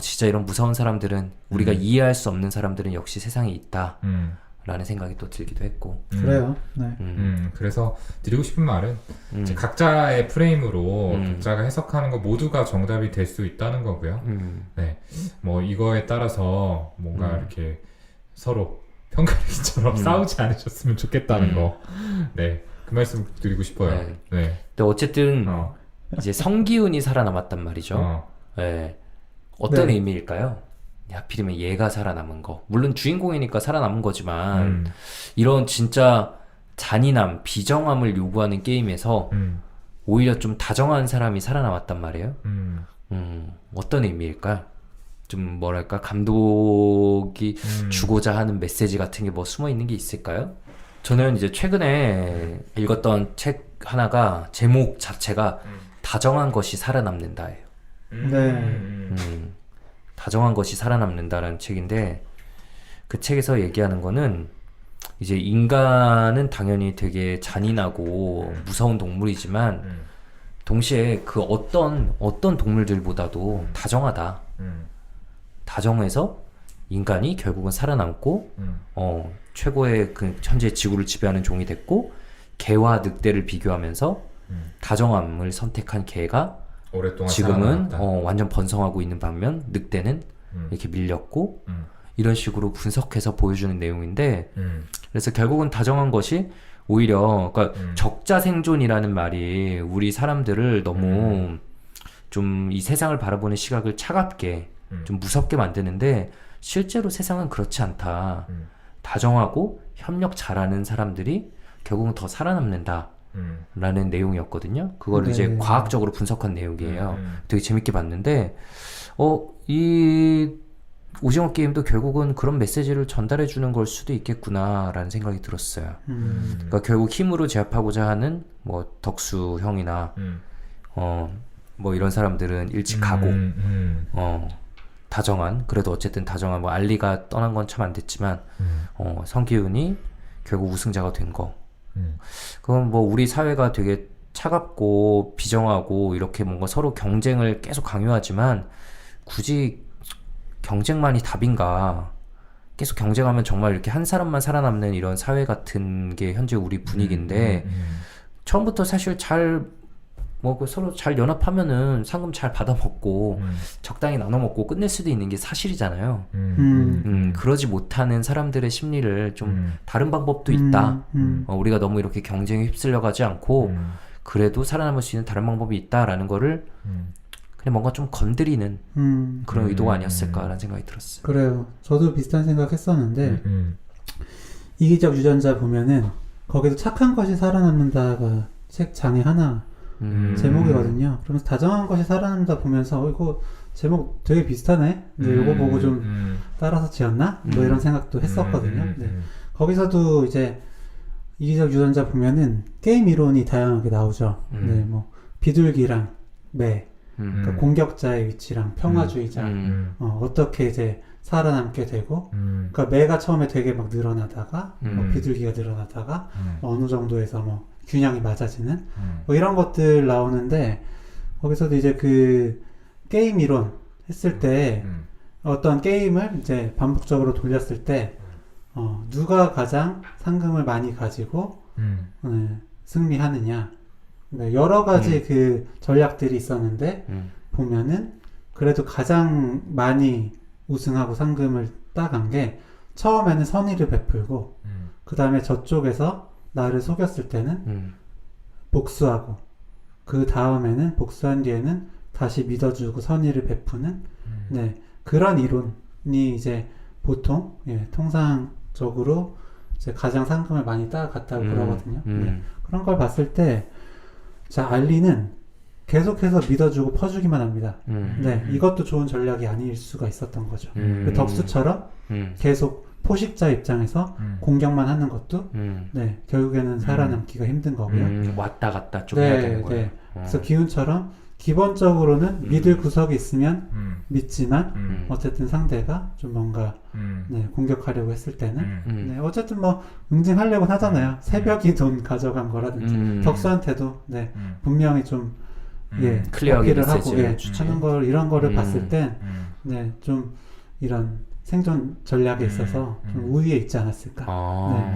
진짜 이런 무서운 사람들은 우리가 이해할 수 없는 사람들은 역시 세상에 있다 라는 생각이 또 들기도 했고 그래요. 네. 그래서 드리고 싶은 말은 이제 각자의 프레임으로 각자가 해석하는 거 모두가 정답이 될 수 있다는 거고요. 네, 뭐 이거에 따라서 뭔가 이렇게 서로 평가리기처럼 싸우지 않으셨으면 좋겠다는 거. 네, 그 말씀 드리고 싶어요. 네. 근데 어쨌든 이제 성기훈이 살아남았단 말이죠. 네. 어떤 의미일까요? 하필이면 얘가 살아남은 거. 물론 주인공이니까 살아남은 거지만 이런 진짜 잔인함, 비정함을 요구하는 게임에서 오히려 좀 다정한 사람이 살아남았단 말이에요. 어떤 의미일까? 좀 뭐랄까 감독이 주고자 하는 메시지 같은 게 뭐 숨어 있는 게 있을까요? 저는 이제 최근에 읽었던 책 하나가 제목 자체가 다정한 것이 살아남는다예요. 다정한 것이 살아남는다라는 책인데 그 책에서 얘기하는 거는 이제 인간은 당연히 되게 잔인하고 무서운 동물이지만 동시에 그 어떤 동물들보다도 다정하다. 다정해서 인간이 결국은 살아남고 최고의 그 현재 지구를 지배하는 종이 됐고 개와 늑대를 비교하면서 다정함을 선택한 개가 오랫동안 지금은 살아남았다. 완전 번성하고 있는 반면 늑대는 이렇게 밀렸고 이런 식으로 분석해서 보여주는 내용인데 그래서 결국은 다정한 것이 오히려 그러니까 적자 생존이라는 말이 우리 사람들을 너무 좀 이 세상을 바라보는 시각을 차갑게 좀 무섭게 만드는데 실제로 세상은 그렇지 않다. 다정하고 협력 잘하는 사람들이 결국은 더 살아남는다. 라는 내용이었거든요. 그걸 네. 이제 과학적으로 분석한 내용이에요. 되게 재밌게 봤는데 이 오징어 게임도 결국은 그런 메시지를 전달해 주는 걸 수도 있겠구나라는 생각이 들었어요. 그러니까 결국 힘으로 제압하고자 하는 뭐 덕수 형이나 뭐 이런 사람들은 일찍 가고 다정한 그래도 어쨌든 다정한 뭐 알리가 떠난 건 참 안 됐지만 성기훈이 결국 우승자가 된 거. 그건 뭐 우리 사회가 되게 차갑고 비정하고 이렇게 뭔가 서로 경쟁을 계속 강요하지만 굳이 경쟁만이 답인가? 계속 경쟁하면 정말 이렇게 한 사람만 살아남는 이런 사회 같은 게 현재 우리 분위기인데 처음부터 사실 서로 잘 연합하면은 상금 잘 받아먹고 적당히 나눠 먹고 끝낼 수도 있는 게 사실이잖아요. 그러지 못하는 사람들의 심리를 좀 다른 방법도 있다. 우리가 너무 이렇게 경쟁에 휩쓸려 가지 않고 그래도 살아남을 수 있는 다른 방법이 있다라는 거를 그냥 뭔가 좀 건드리는 그런 의도가 아니었을까라는 생각이 들었어요. 그래요. 저도 비슷한 생각했었는데 이기적 유전자 보면은 거기도 착한 것이 살아남는다가 책 장의 하나 제목이거든요. 그러면서 다정한 것이 살아남는다 보면서 이거 제목 되게 비슷하네. 근데 이거 보고 좀 따라서 지었나? 뭐 이런 생각도 했었거든요. 네. 거기서도 이제 이기적 유전자 보면은 게임 이론이 다양하게 나오죠. 네, 뭐 비둘기랑 매, 그러니까 공격자의 위치랑 평화주의자, 어떻게 이제 살아남게 되고, 그러니까 매가 처음에 되게 막 늘어나다가, 뭐 비둘기가 늘어나다가, 어느 정도에서 뭐 균형이 맞아지는, 뭐 이런 것들 나오는데, 거기서도 이제 그 게임 이론 했을 때, 어떤 게임을 이제 반복적으로 돌렸을 때, 누가 가장 상금을 많이 가지고, 승리하느냐. 여러 가지 그 전략들이 있었는데 보면은 그래도 가장 많이 우승하고 상금을 따간 게 처음에는 선의를 베풀고 그 다음에 저쪽에서 나를 속였을 때는 복수하고 그 다음에는 복수한 뒤에는 다시 믿어주고 선의를 베푸는 네, 그런 이론이 이제 보통 통상적으로 이제 가장 상금을 많이 따갔다고 그러거든요. 네. 그런 걸 봤을 때 자, 알리는 계속해서 믿어주고 퍼주기만 합니다. 네, 이것도 좋은 전략이 아닐 수가 있었던 거죠. 그 덕수처럼 계속 포식자 입장에서 공격만 하는 것도 네, 결국에는 살아남기가 힘든 거고요. 왔다 갔다 좀 해야 되는 거예요. 네. 그래서 기훈처럼 기본적으로는 믿을 구석이 있으면 믿지만 어쨌든 상대가 좀 뭔가 네, 공격하려고 했을 때는 네, 어쨌든 뭐 응징하려고 하잖아요. 새벽이 돈 가져간 거라든지 덕수한테도 네, 분명히 좀 클리어하게 어필을 하고 메시지를 주지. 하는 걸 이런 거를 봤을 땐 네, 좀 이런 생존 전략에 있어서 좀 우위에 있지 않았을까.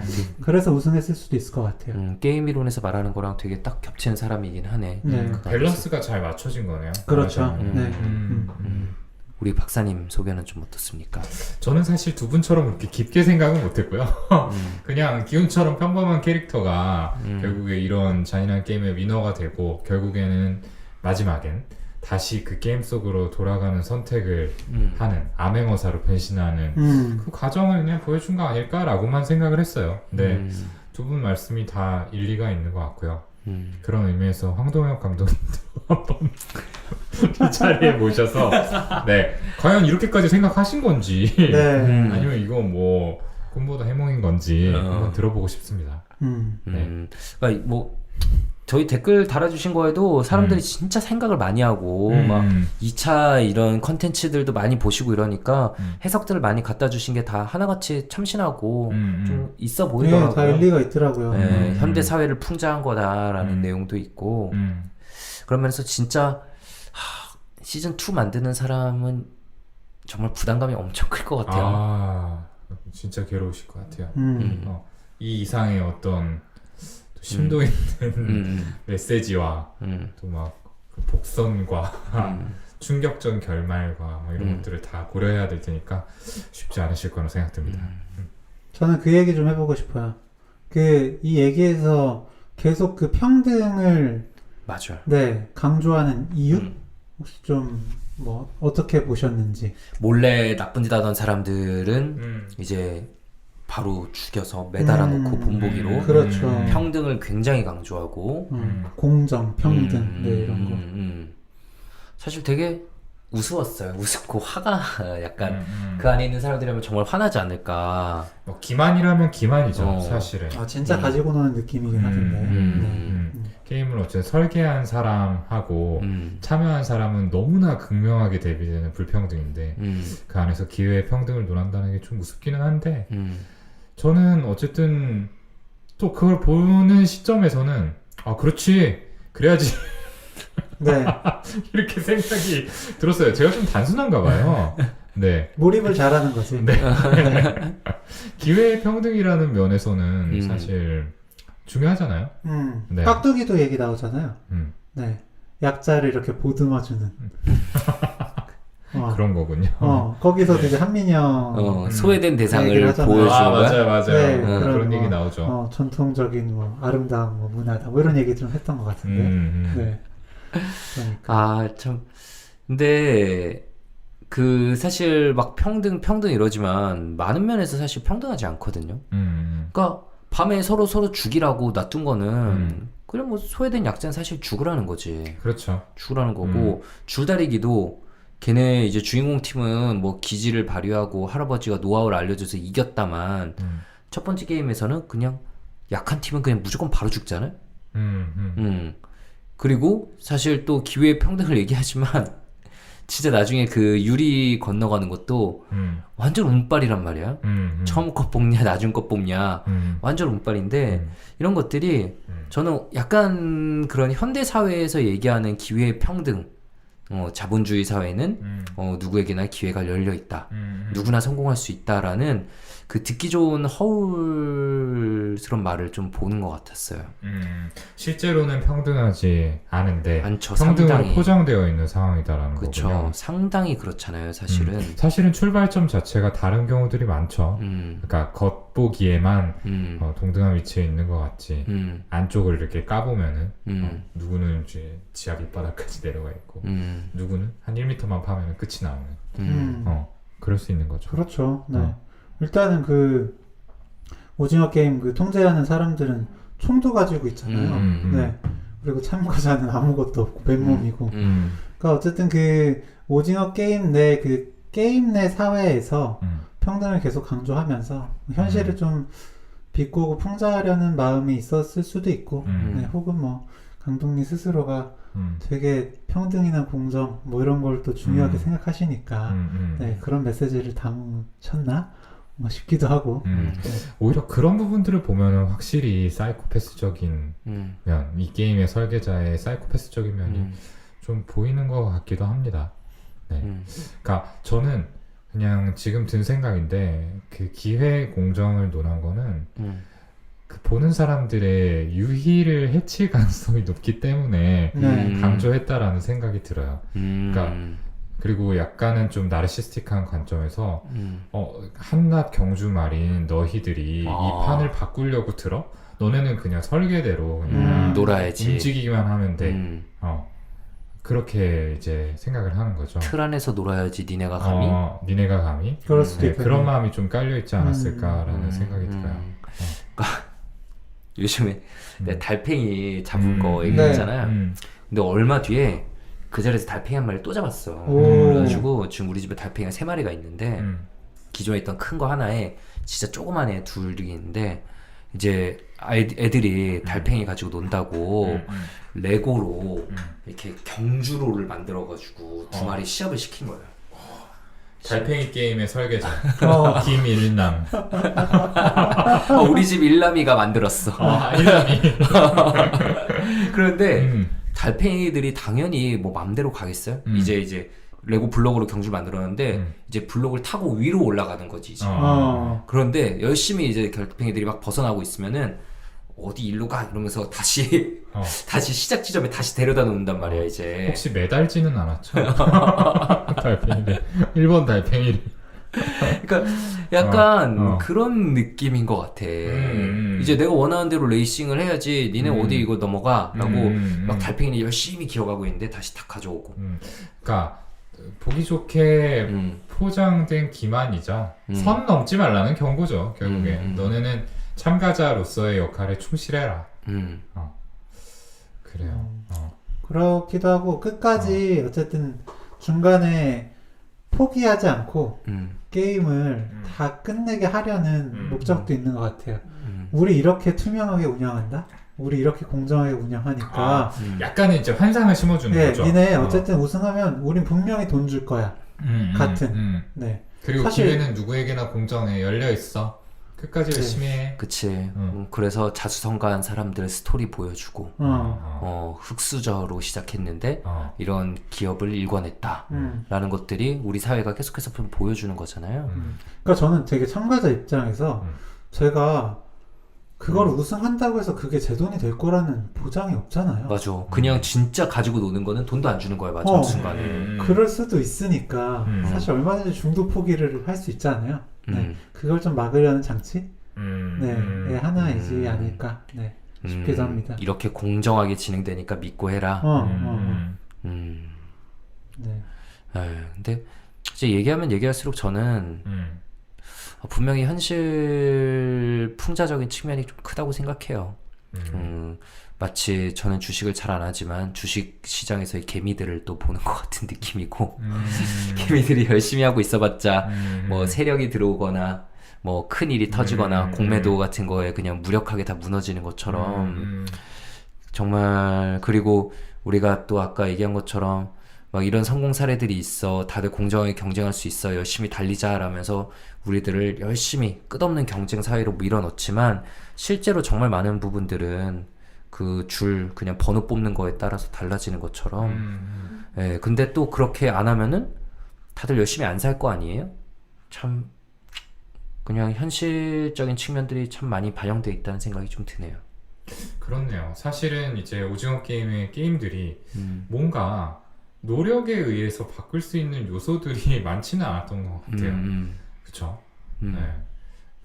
네. 그래서 우승했을 수도 있을 것 같아요. 게임 이론에서 말하는 거랑 되게 딱 겹치는 사람이긴 하네. 네. 밸런스가 잘 맞춰진 거네요. 그렇죠. 네. 우리 박사님 소견은 좀 어떻습니까? 저는 사실 두 분처럼 그렇게 깊게 생각은 못했고요. 그냥 기훈처럼 평범한 캐릭터가 결국에 이런 잔인한 게임의 위너가 되고 결국에는 마지막엔 다시 그 게임 속으로 돌아가는 선택을 하는 암행어사로 변신하는 그 과정을 그냥 보여준 거 아닐까라고만 생각을 했어요. 근데 두 분 말씀이 다 일리가 있는 것 같고요. 그런 의미에서 황동혁 감독님도 한번 이 자리에 모셔서 네, 과연 이렇게까지 생각하신 건지 네. 아니면 이거 뭐 꿈보다 해몽인 건지 한번 들어보고 싶습니다. 네. 그러니까 뭐 저희 댓글 달아주신 거에도 사람들이 진짜 생각을 많이 하고 막 2차 이런 컨텐츠들도 많이 보시고 이러니까 해석들을 많이 갖다 주신 게 다 하나같이 참신하고 좀 있어 보이더라고요. 네, 다 일리가 있더라고요. 네, 현대 사회를 풍자한 거다라는 내용도 있고 그러면서 진짜 시즌 2 만드는 사람은 정말 부담감이 엄청 클 것 같아요. 아, 진짜 괴로우실 것 같아요. 이 이상의 어떤 심도 있는 메시지와 또 막 그 복선과 충격적인 결말과 뭐 이런 것들을 다 고려해야 될 테니까 쉽지 않으실 거라 생각됩니다. 저는 그 얘기 좀 해보고 싶어요. 이 얘기에서 계속 그 평등을 맞아요. 네, 강조하는 이유? 혹시 좀 뭐 어떻게 보셨는지. 몰래 나쁜 짓 하던 사람들은 이제 바로 죽여서 매달아 놓고 본보기로 그렇죠. 평등을 굉장히 강조하고 공정, 평등, 네, 이런 거. 사실 되게 우스웠어요. 우습고 화가 약간 그 안에 있는 사람들이라면 정말 화나지 않을까. 뭐 기만이라면 기만이죠, 사실은. 아, 진짜 가지고 노는 느낌이긴 하던데. 게임을 어쨌든 설계한 사람하고 참여한 사람은 너무나 극명하게 대비되는 불평등인데 그 안에서 기회의 평등을 논한다는 게 좀 우습기는 한데 저는 어쨌든 또 그걸 보는 시점에서는 아 그렇지 그래야지 네. 이렇게 생각이 들었어요. 제가 좀 단순한가 봐요. 네. 몰입을 잘하는 거지. 네. 기회의 평등이라는 면에서는 사실 중요하잖아요. 네. 깍두기도 얘기 나오잖아요. 네. 약자를 이렇게 보듬어주는. 그런 거군요. 거기서 되게 한민영 소외된 대상을 하잖아요. 보여주는 아, 거야. 맞아요. 네, 그런 뭐, 얘기 나오죠. 전통적인 뭐 아름다운 뭐 문화다 뭐 이런 얘기 좀 했던 것 같은데. 네. 그러니까. 아, 참. 근데 그 사실 막 평등 이러지만 많은 면에서 사실 평등하지 않거든요. 그러니까 밤에 서로 죽이라고 놔둔 거는 그냥 뭐 소외된 약자는 사실 죽으라는 거지. 그렇죠. 죽으라는 거고 줄다리기도 걔네 이제 주인공 팀은 뭐 기지를 발휘하고 할아버지가 노하우를 알려줘서 이겼다만 첫 번째 게임에서는 그냥 약한 팀은 그냥 무조건 바로 죽잖아요. 그리고 사실 또 기회의 평등을 얘기하지만 진짜 나중에 그 유리 건너가는 것도 완전 운빨이란 말이야. 처음 것 뽑냐 나중 것 뽑냐 완전 운빨인데 이런 것들이 저는 약간 그런 현대 사회에서 얘기하는 기회의 평등, 자본주의 사회는 누구에게나 기회가 열려 있다. 누구나 성공할 수 있다라는 그 듣기 좋은 허울스러운 말을 좀 보는 것 같았어요. 실제로는 평등하지 않은데 않죠, 평등으로 상당히. 포장되어 있는 상황이다라는 그렇죠. 거군요. 상당히 그렇잖아요, 사실은. 사실은 출발점 자체가 다른 경우들이 많죠. 그러니까 겉보기에만 동등한 위치에 있는 것 같지 안쪽을 이렇게 까보면은 누구는 이제 지하 밑바닥까지 내려가 있고 누구는 한 1m만 파면 끝이 나오는 그럴 수 있는 거죠. 그렇죠. 네. 일단은 그 오징어 게임 그 통제하는 사람들은 총도 가지고 있잖아요. 네. 그리고 참가자는 아무것도 없고 맨몸이고. 그러니까 어쨌든 그 오징어 게임 내 그 게임 내 사회에서 평등을 계속 강조하면서 현실을 좀 비꼬고 풍자하려는 마음이 있었을 수도 있고, 네. 혹은 뭐 감독님 스스로가 되게 평등이나 공정 뭐 이런 걸 또 중요하게 생각하시니까 네, 그런 메시지를 담으셨나? 뭐 싶기도 하고. 오히려 그런 부분들을 보면은 확실히 사이코패스적인 면, 이 게임의 설계자의 사이코패스적인 면이 좀 보이는 것 같기도 합니다. 네. 그러니까 저는 그냥 지금 든 생각인데 그 기회 공정을 논한 거는 그 보는 사람들의 유희를 해칠 가능성이 높기 때문에 강조했다라는 생각이 들어요. 그러니까 그리고 약간은 좀 나르시스틱한 관점에서 한낱 경주 말인 너희들이 이 판을 바꾸려고 들어? 너네는 그냥 설계대로 그냥 놀아야지. 움직이기만 하면 돼. 그렇게 이제 생각을 하는 거죠. 틀 안에서 놀아야지 니네가 감히? 니네가 감히? 그럴 수도 있겠네. 그런 마음이 좀 깔려있지 않았을까라는 생각이 들어요. 그러니까 요즘에 내가 달팽이 잡은 거 얘기했잖아요. 근데 얼마 뒤에 그 자리에서 달팽이 한 마리 또 잡았어. 그래가지고 지금 우리 집에 달팽이가 3마리가 있는데 기존에 있던 큰 거 하나에 진짜 조그만 애 둘이 있는데 이제 애들이 달팽이 가지고 논다고 레고로 이렇게 경주로를 만들어가지고 2마리 시합을 시킨 거예요. 달팽이 게임의 설계자 김일남. 우리 집 일남이가 만들었어. 일남이. 그런데 달팽이들이 당연히 뭐 맘대로 가겠어요? 이제 레고 블록으로 경주를 만들었는데 이제 블록을 타고 위로 올라가는 거지 이제. 그런데 열심히 이제 달팽이들이 막 벗어나고 있으면은 어디 일로 가 이러면서 다시 어. 다시 시작 지점에 다시 데려다 놓는단 말이야 이제. 혹시 매달지는 않았죠? 달팽이를 1번 달팽이를 그러니까 약간 어. 그런 느낌인 것 같아. 이제 내가 원하는 대로 레이싱을 해야지. 니네 어디 이거 넘어가라고 막 달팽이는 열심히 기어가고 있는데 다시 다 가져오고. 그러니까 보기 좋게 포장된 기만이죠. 선 넘지 말라는 경고죠. 결국에 너네는 참가자로서의 역할에 충실해라. 그래요. 그렇기도 하고 끝까지 어쨌든 중간에 포기하지 않고 게임을 다 끝내게 하려는 목적도 있는 것 같아요. 우리 이렇게 투명하게 운영한다? 우리 이렇게 공정하게 운영하니까 약간의 이제 환상을 심어주는 네, 거죠. 니네 어쨌든 우승하면 우린 분명히 돈 줄 거야. 같은. 네. 그리고 사실- 기회는 누구에게나 공정해 열려 있어. 끝까지 네. 열심히 해. 그치. 그래서 자수성가한 사람들 스토리 보여주고 흑수저로 시작했는데 이런 기업을 일궈냈다 라는 것들이 우리 사회가 계속해서 보여주는 거잖아요. 그러니까 저는 되게 참가자 입장에서 제가 그걸 우승한다고 해서 그게 제 돈이 될 거라는 보장이 없잖아요. 맞아. 그냥 진짜 가지고 노는 거는 돈도 안 주는 거야 마지막 순간에. 그럴 수도 있으니까 사실 얼마든지 중도 포기를 할 수 있잖아요. 네. 그걸 좀 막으려는 장치? 네, 네, 하나이지 않을까. 네, 싶기도 합니다. 이렇게 공정하게 진행되니까 믿고 해라. 네. 근데 이제 얘기하면 얘기할수록 저는 분명히 현실 풍자적인 측면이 좀 크다고 생각해요. 마치 저는 주식을 잘 안 하지만 주식 시장에서의 개미들을 또 보는 것 같은 느낌이고 개미들이 열심히 하고 있어봤자 뭐 세력이 들어오거나 뭐 큰 일이 터지거나 공매도 같은 거에 그냥 무력하게 다 무너지는 것처럼 정말. 그리고 우리가 또 아까 얘기한 것처럼 막 이런 성공 사례들이 있어. 다들 공정하게 경쟁할 수 있어. 열심히 달리자 라면서 우리들을 열심히 끝없는 경쟁 사회로 밀어넣지만 실제로 정말 많은 부분들은 그 줄 그냥 번호 뽑는 거에 따라서 달라지는 것처럼. 예, 근데 또 그렇게 안 하면은 다들 열심히 안 살 거 아니에요? 참 그냥 현실적인 측면들이 참 많이 반영돼 있다는 생각이 좀 드네요. 그렇네요. 사실은 이제 오징어 게임의 게임들이 뭔가 노력에 의해서 바꿀 수 있는 요소들이 많지는 않았던 것 같아요. 그쵸? 네.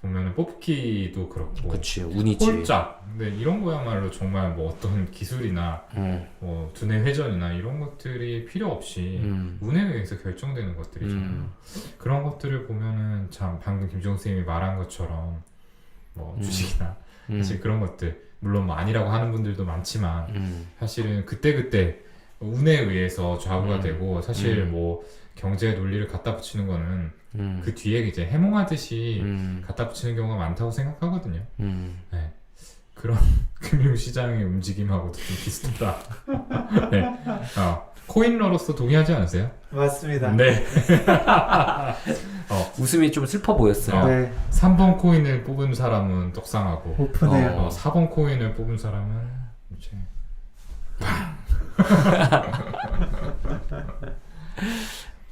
보면은 뽑기도 그렇고, 그치, 운이지. 홀짝, 네, 이런 거야말로 정말 뭐 어떤 기술이나 뭐 두뇌 회전이나 이런 것들이 필요 없이 운에 의해서 결정되는 것들이잖아요. 그런 것들을 보면은 참 방금 김종 선생님이 말한 것처럼 뭐 주식이나 사실 그런 것들 물론 뭐 아니라고 하는 분들도 많지만 사실은 그때그때 운에 의해서 좌우가 되고 사실 뭐 경제 논리를 갖다 붙이는 거는 그 뒤에 이제 해몽하듯이 갖다 붙이는 경우가 많다고 생각하거든요. 네. 그런 금융시장의 움직임하고도 좀 비슷하다. 네. 코인러로서 동의하지 않으세요? 맞습니다. 네. 웃음이 좀 슬퍼 보였어요. 네, 3번 코인을 뽑은 사람은 떡상하고 오픈해요. 4번 코인을 뽑은 사람은 이제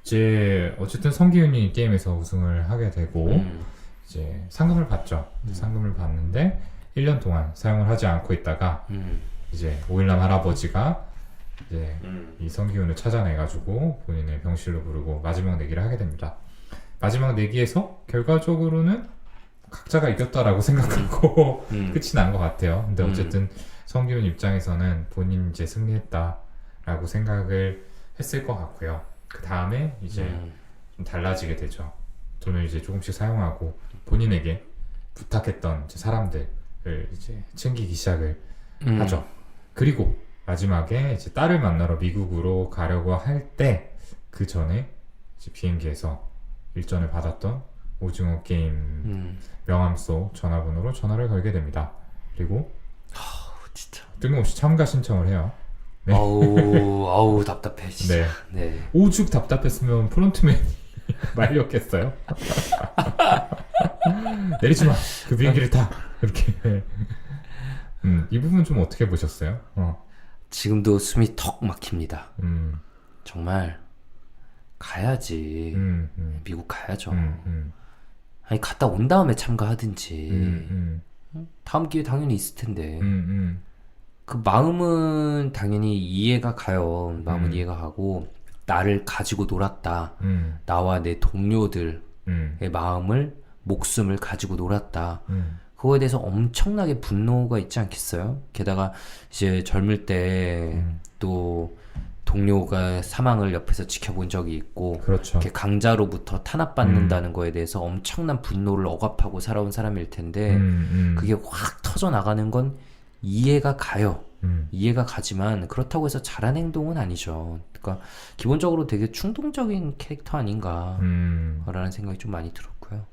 이제 어쨌든 성기훈이 게임에서 우승을 하게 되고 이제 상금을 받죠. 상금을 받는데 1년 동안 사용을 하지 않고 있다가 이제 오일남 할아버지가 이제 이 성기훈을 찾아내가지고 본인의 병실로 부르고 마지막 내기를 하게 됩니다. 마지막 내기에서 결과적으로는 각자가 이겼다라고 생각하고 끝이 난 것 같아요. 근데 어쨌든 성기훈 입장에서는 본인 이제 승리했다라고 생각을 했을 것 같고요. 그 다음에 이제 좀 달라지게 되죠. 돈을 이제 조금씩 사용하고 본인에게 부탁했던 이제 사람들을 이제 챙기기 시작을 하죠. 그리고 마지막에 이제 딸을 만나러 미국으로 가려고 할 때 그 전에 이제 비행기에서 일전을 받았던 오징어 게임 명함소 전화번호로 전화를 걸게 됩니다. 그리고 진짜. 뜬금없이 참가 신청을 해요. 네. 아우 답답해 진짜. 네. 오죽 답답했으면 프론트맨 말렸겠어요. 내리지 마. 그 비행기를 타. 이렇게. 이 부분 좀 어떻게 보셨어요? 지금도 숨이 턱 막힙니다. 정말 가야지. 미국 가야죠. 아니 갔다 온 다음에 참가하든지. 다음 기회 당연히 있을 텐데. 그 마음은 당연히 이해가 가요. 마음은 이해가 가고, 나를 가지고 놀았다. 나와 내 동료들의 마음을, 목숨을 가지고 놀았다. 그거에 대해서 엄청나게 분노가 있지 않겠어요? 게다가 이제 젊을 때 또 동료가 사망을 옆에서 지켜본 적이 있고, 그렇죠. 이렇게 강자로부터 탄압받는다는 거에 대해서 엄청난 분노를 억압하고 살아온 사람일 텐데, 그게 확 터져 나가는 건 이해가 가요. 이해가 가지만 그렇다고 해서 잘한 행동은 아니죠. 그러니까 기본적으로 되게 충동적인 캐릭터 아닌가 라는 생각이 좀 많이 들었고요.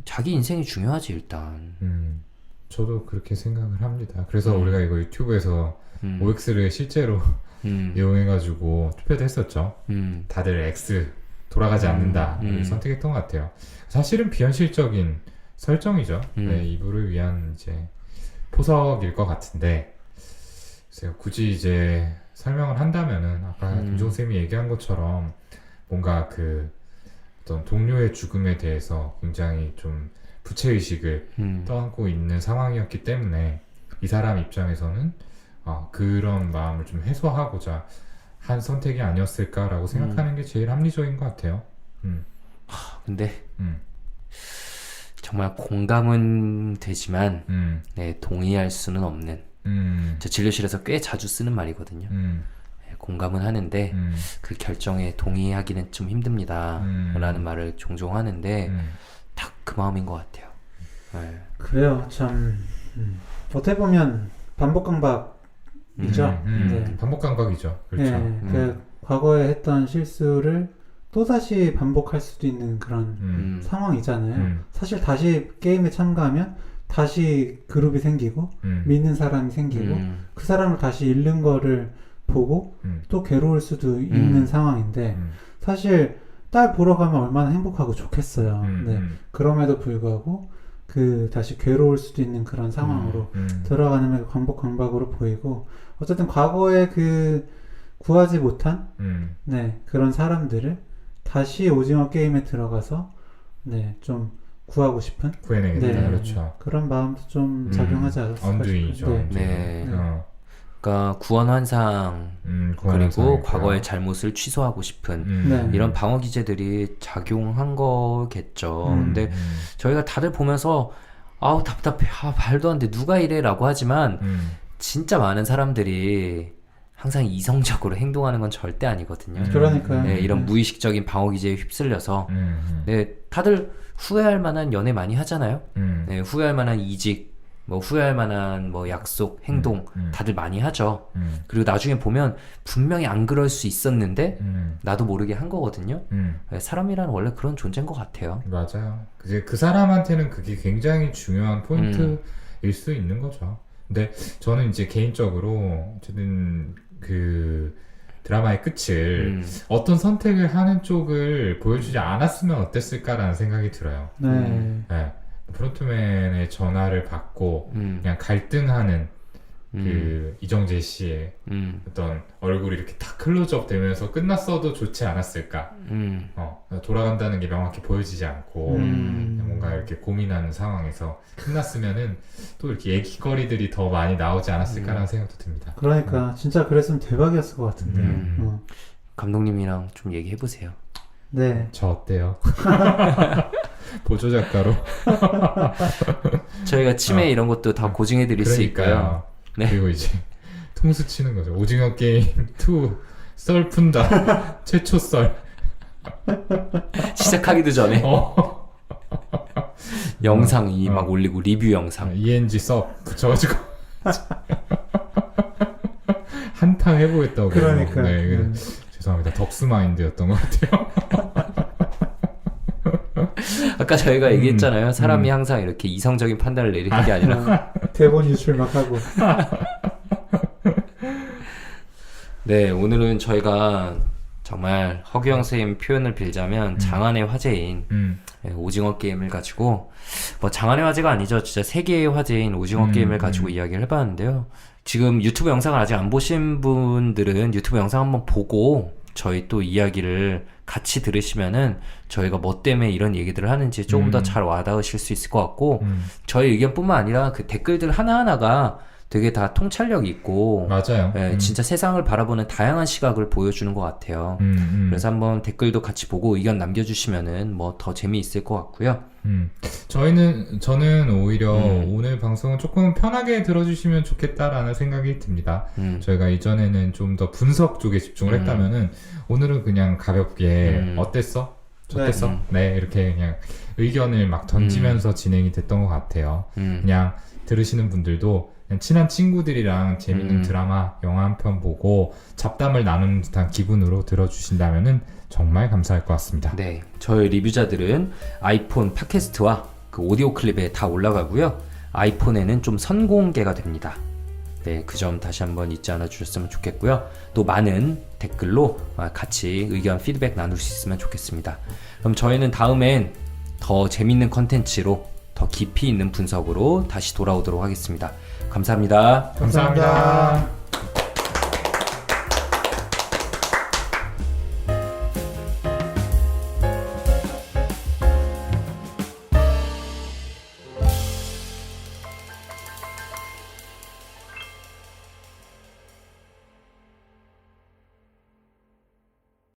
자기 인생이 중요하지 일단. 저도 그렇게 생각을 합니다. 그래서 우리가 이거 유튜브에서 OX를 실제로 이용해가지고 투표도 했었죠. 다들 X 돌아가지 않는다 선택했던 것 같아요. 사실은 비현실적인 설정이죠. 네, 이부를 위한 이제 포석일 것 같은데, 글쎄요, 굳이 이제 설명을 한다면은 아까 김종 쌤이 얘기한 것처럼 뭔가 그 어떤 동료의 죽음에 대해서 굉장히 좀 부채의식을 떠안고 있는 상황이었기 때문에 이 사람 입장에서는 그런 마음을 좀 해소하고자 한 선택이 아니었을까라고 생각하는 게 제일 합리적인 것 같아요. 근데 정말 공감은 되지만 네, 동의할 수는 없는, 저 진료실에서 꽤 자주 쓰는 말이거든요. 네, 공감은 하는데 그 결정에 동의하기는 좀 힘듭니다 라는 말을 종종 하는데 딱 그 마음인 것 같아요. 네. 그래요. 참 어떻게 보면 반복강박이죠. 네. 반복감각이죠. 그렇죠. 네, 그 과거에 했던 실수를 또다시 반복할 수도 있는 그런 상황이잖아요. 사실 다시 게임에 참가하면 다시 그룹이 생기고 믿는 사람이 생기고 그 사람을 다시 잃는 거를 보고 또 괴로울 수도 있는 상황인데, 사실 딸 보러 가면 얼마나 행복하고 좋겠어요. 네. 그럼에도 불구하고 그 다시 괴로울 수도 있는 그런 상황으로 들어가는 게 반복강박으로 보이고, 어쨌든 과거에 그 구하지 못한 네, 그런 사람들을 다시 오징어 게임에 들어가서 네, 좀 구하고 싶은, 구해내겠다. 네, 그렇죠. 그런 마음도 좀 작용하지 않았을까 언두이죠. 싶어요. 네. 그러니까 구원 환상, 그리고 과거의 잘못을 취소하고 싶은 네. 이런 방어 기제들이 작용한 거겠죠. 근데 저희가 다들 보면서 아우 답답해, 말도 안 돼, 누가 이래라고 하지만 진짜 많은 사람들이 항상 이성적으로 행동하는 건 절대 아니거든요. 그러니까요. 네, 이런 무의식적인 방어 기제에 휩쓸려서 네, 다들 후회할 만한 연애 많이 하잖아요. 네, 후회할 만한 이직, 뭐 후회할 만한 뭐 약속, 행동 다들 많이 하죠. 그리고 나중에 보면 분명히 안 그럴 수 있었는데 나도 모르게 한 거거든요. 네, 사람이란 원래 그런 존재인 것 같아요. 맞아요. 그 사람한테는 그게 굉장히 중요한 포인트일 수 있는 거죠. 근데 저는 이제 개인적으로 어쨌든 그 드라마의 끝을 어떤 선택을 하는 쪽을 보여주지 않았으면 어땠을까라는 생각이 들어요. 네. 네. 프론트맨의 전화를 받고 그냥 갈등하는 그 이정재 씨의 어떤 얼굴이 이렇게 딱 클로즈업 되면서 끝났어도 좋지 않았을까. 돌아간다는 게 명확히 보여지지 않고 뭔가 이렇게 고민하는 상황에서 끝났으면은 또 이렇게 얘기거리들이 더 많이 나오지 않았을까라는 생각도 듭니다. 그러니까 진짜 그랬으면 대박이었을 것 같은데. 감독님이랑 좀 얘기해보세요. 네. 저 어때요? 보조 작가로 저희가 치매 이런 것도 다 고증해드릴 수 있고요. 네. 그리고 이제 통수 치는 거죠. 오징어 게임 2 썰 푼다. 최초 썰. 시작하기도 전에 영상 막 올리고 리뷰 영상. ENG 섭 붙여가지고 한탕 해보겠다고. 그러니까. 네, 죄송합니다. 덕스마인드였던 것 같아요. 아까 저희가 얘기했잖아요. 사람이 항상 이렇게 이성적인 판단을 내리는 게 아니라 대본 유출 막 하고. 네, 오늘은 저희가 정말 허규영 선생님 표현을 빌자면 장안의 화제인 오징어 게임을 가지고, 뭐 장안의 화제가 아니죠. 진짜 세계의 화제인 오징어 게임을 가지고 이야기를 해봤는데요. 지금 유튜브 영상을 아직 안 보신 분들은 유튜브 영상 한번 보고 저희 또 이야기를 같이 들으시면은 저희가 뭐 때문에 이런 얘기들을 하는지 조금 더 잘 와닿으실 수 있을 것 같고 저희 의견뿐만 아니라 그 댓글들 하나하나가 되게 다 통찰력 있고 맞아요. 예, 진짜 세상을 바라보는 다양한 시각을 보여주는 것 같아요. 그래서 한번 댓글도 같이 보고 의견 남겨주시면은 뭐 더 재미있을 것 같고요. 저는 오히려 오늘 방송은 조금 편하게 들어주시면 좋겠다라는 생각이 듭니다. 저희가 이전에는 좀 더 분석 쪽에 집중을 했다면은 오늘은 그냥 가볍게 어땠어? 좋댔어? 네, 이렇게 그냥 의견을 막 던지면서 진행이 됐던 것 같아요. 그냥 들으시는 분들도 그냥 친한 친구들이랑 재밌는 드라마, 영화 한 편 보고 잡담을 나누는 듯한 기분으로 들어주신다면은 정말 감사할 것 같습니다. 네, 저희 리뷰자들은 아이폰 팟캐스트와 그 오디오 클립에 다 올라가고요. 아이폰에는 좀 선공개가 됩니다. 네, 그 점 다시 한번 잊지 않아 주셨으면 좋겠고요. 또 많은 댓글로 같이 의견, 피드백 나눌 수 있으면 좋겠습니다. 그럼 저희는 다음엔 더 재밌는 컨텐츠로 더 깊이 있는 분석으로 다시 돌아오도록 하겠습니다. 감사합니다. 감사합니다.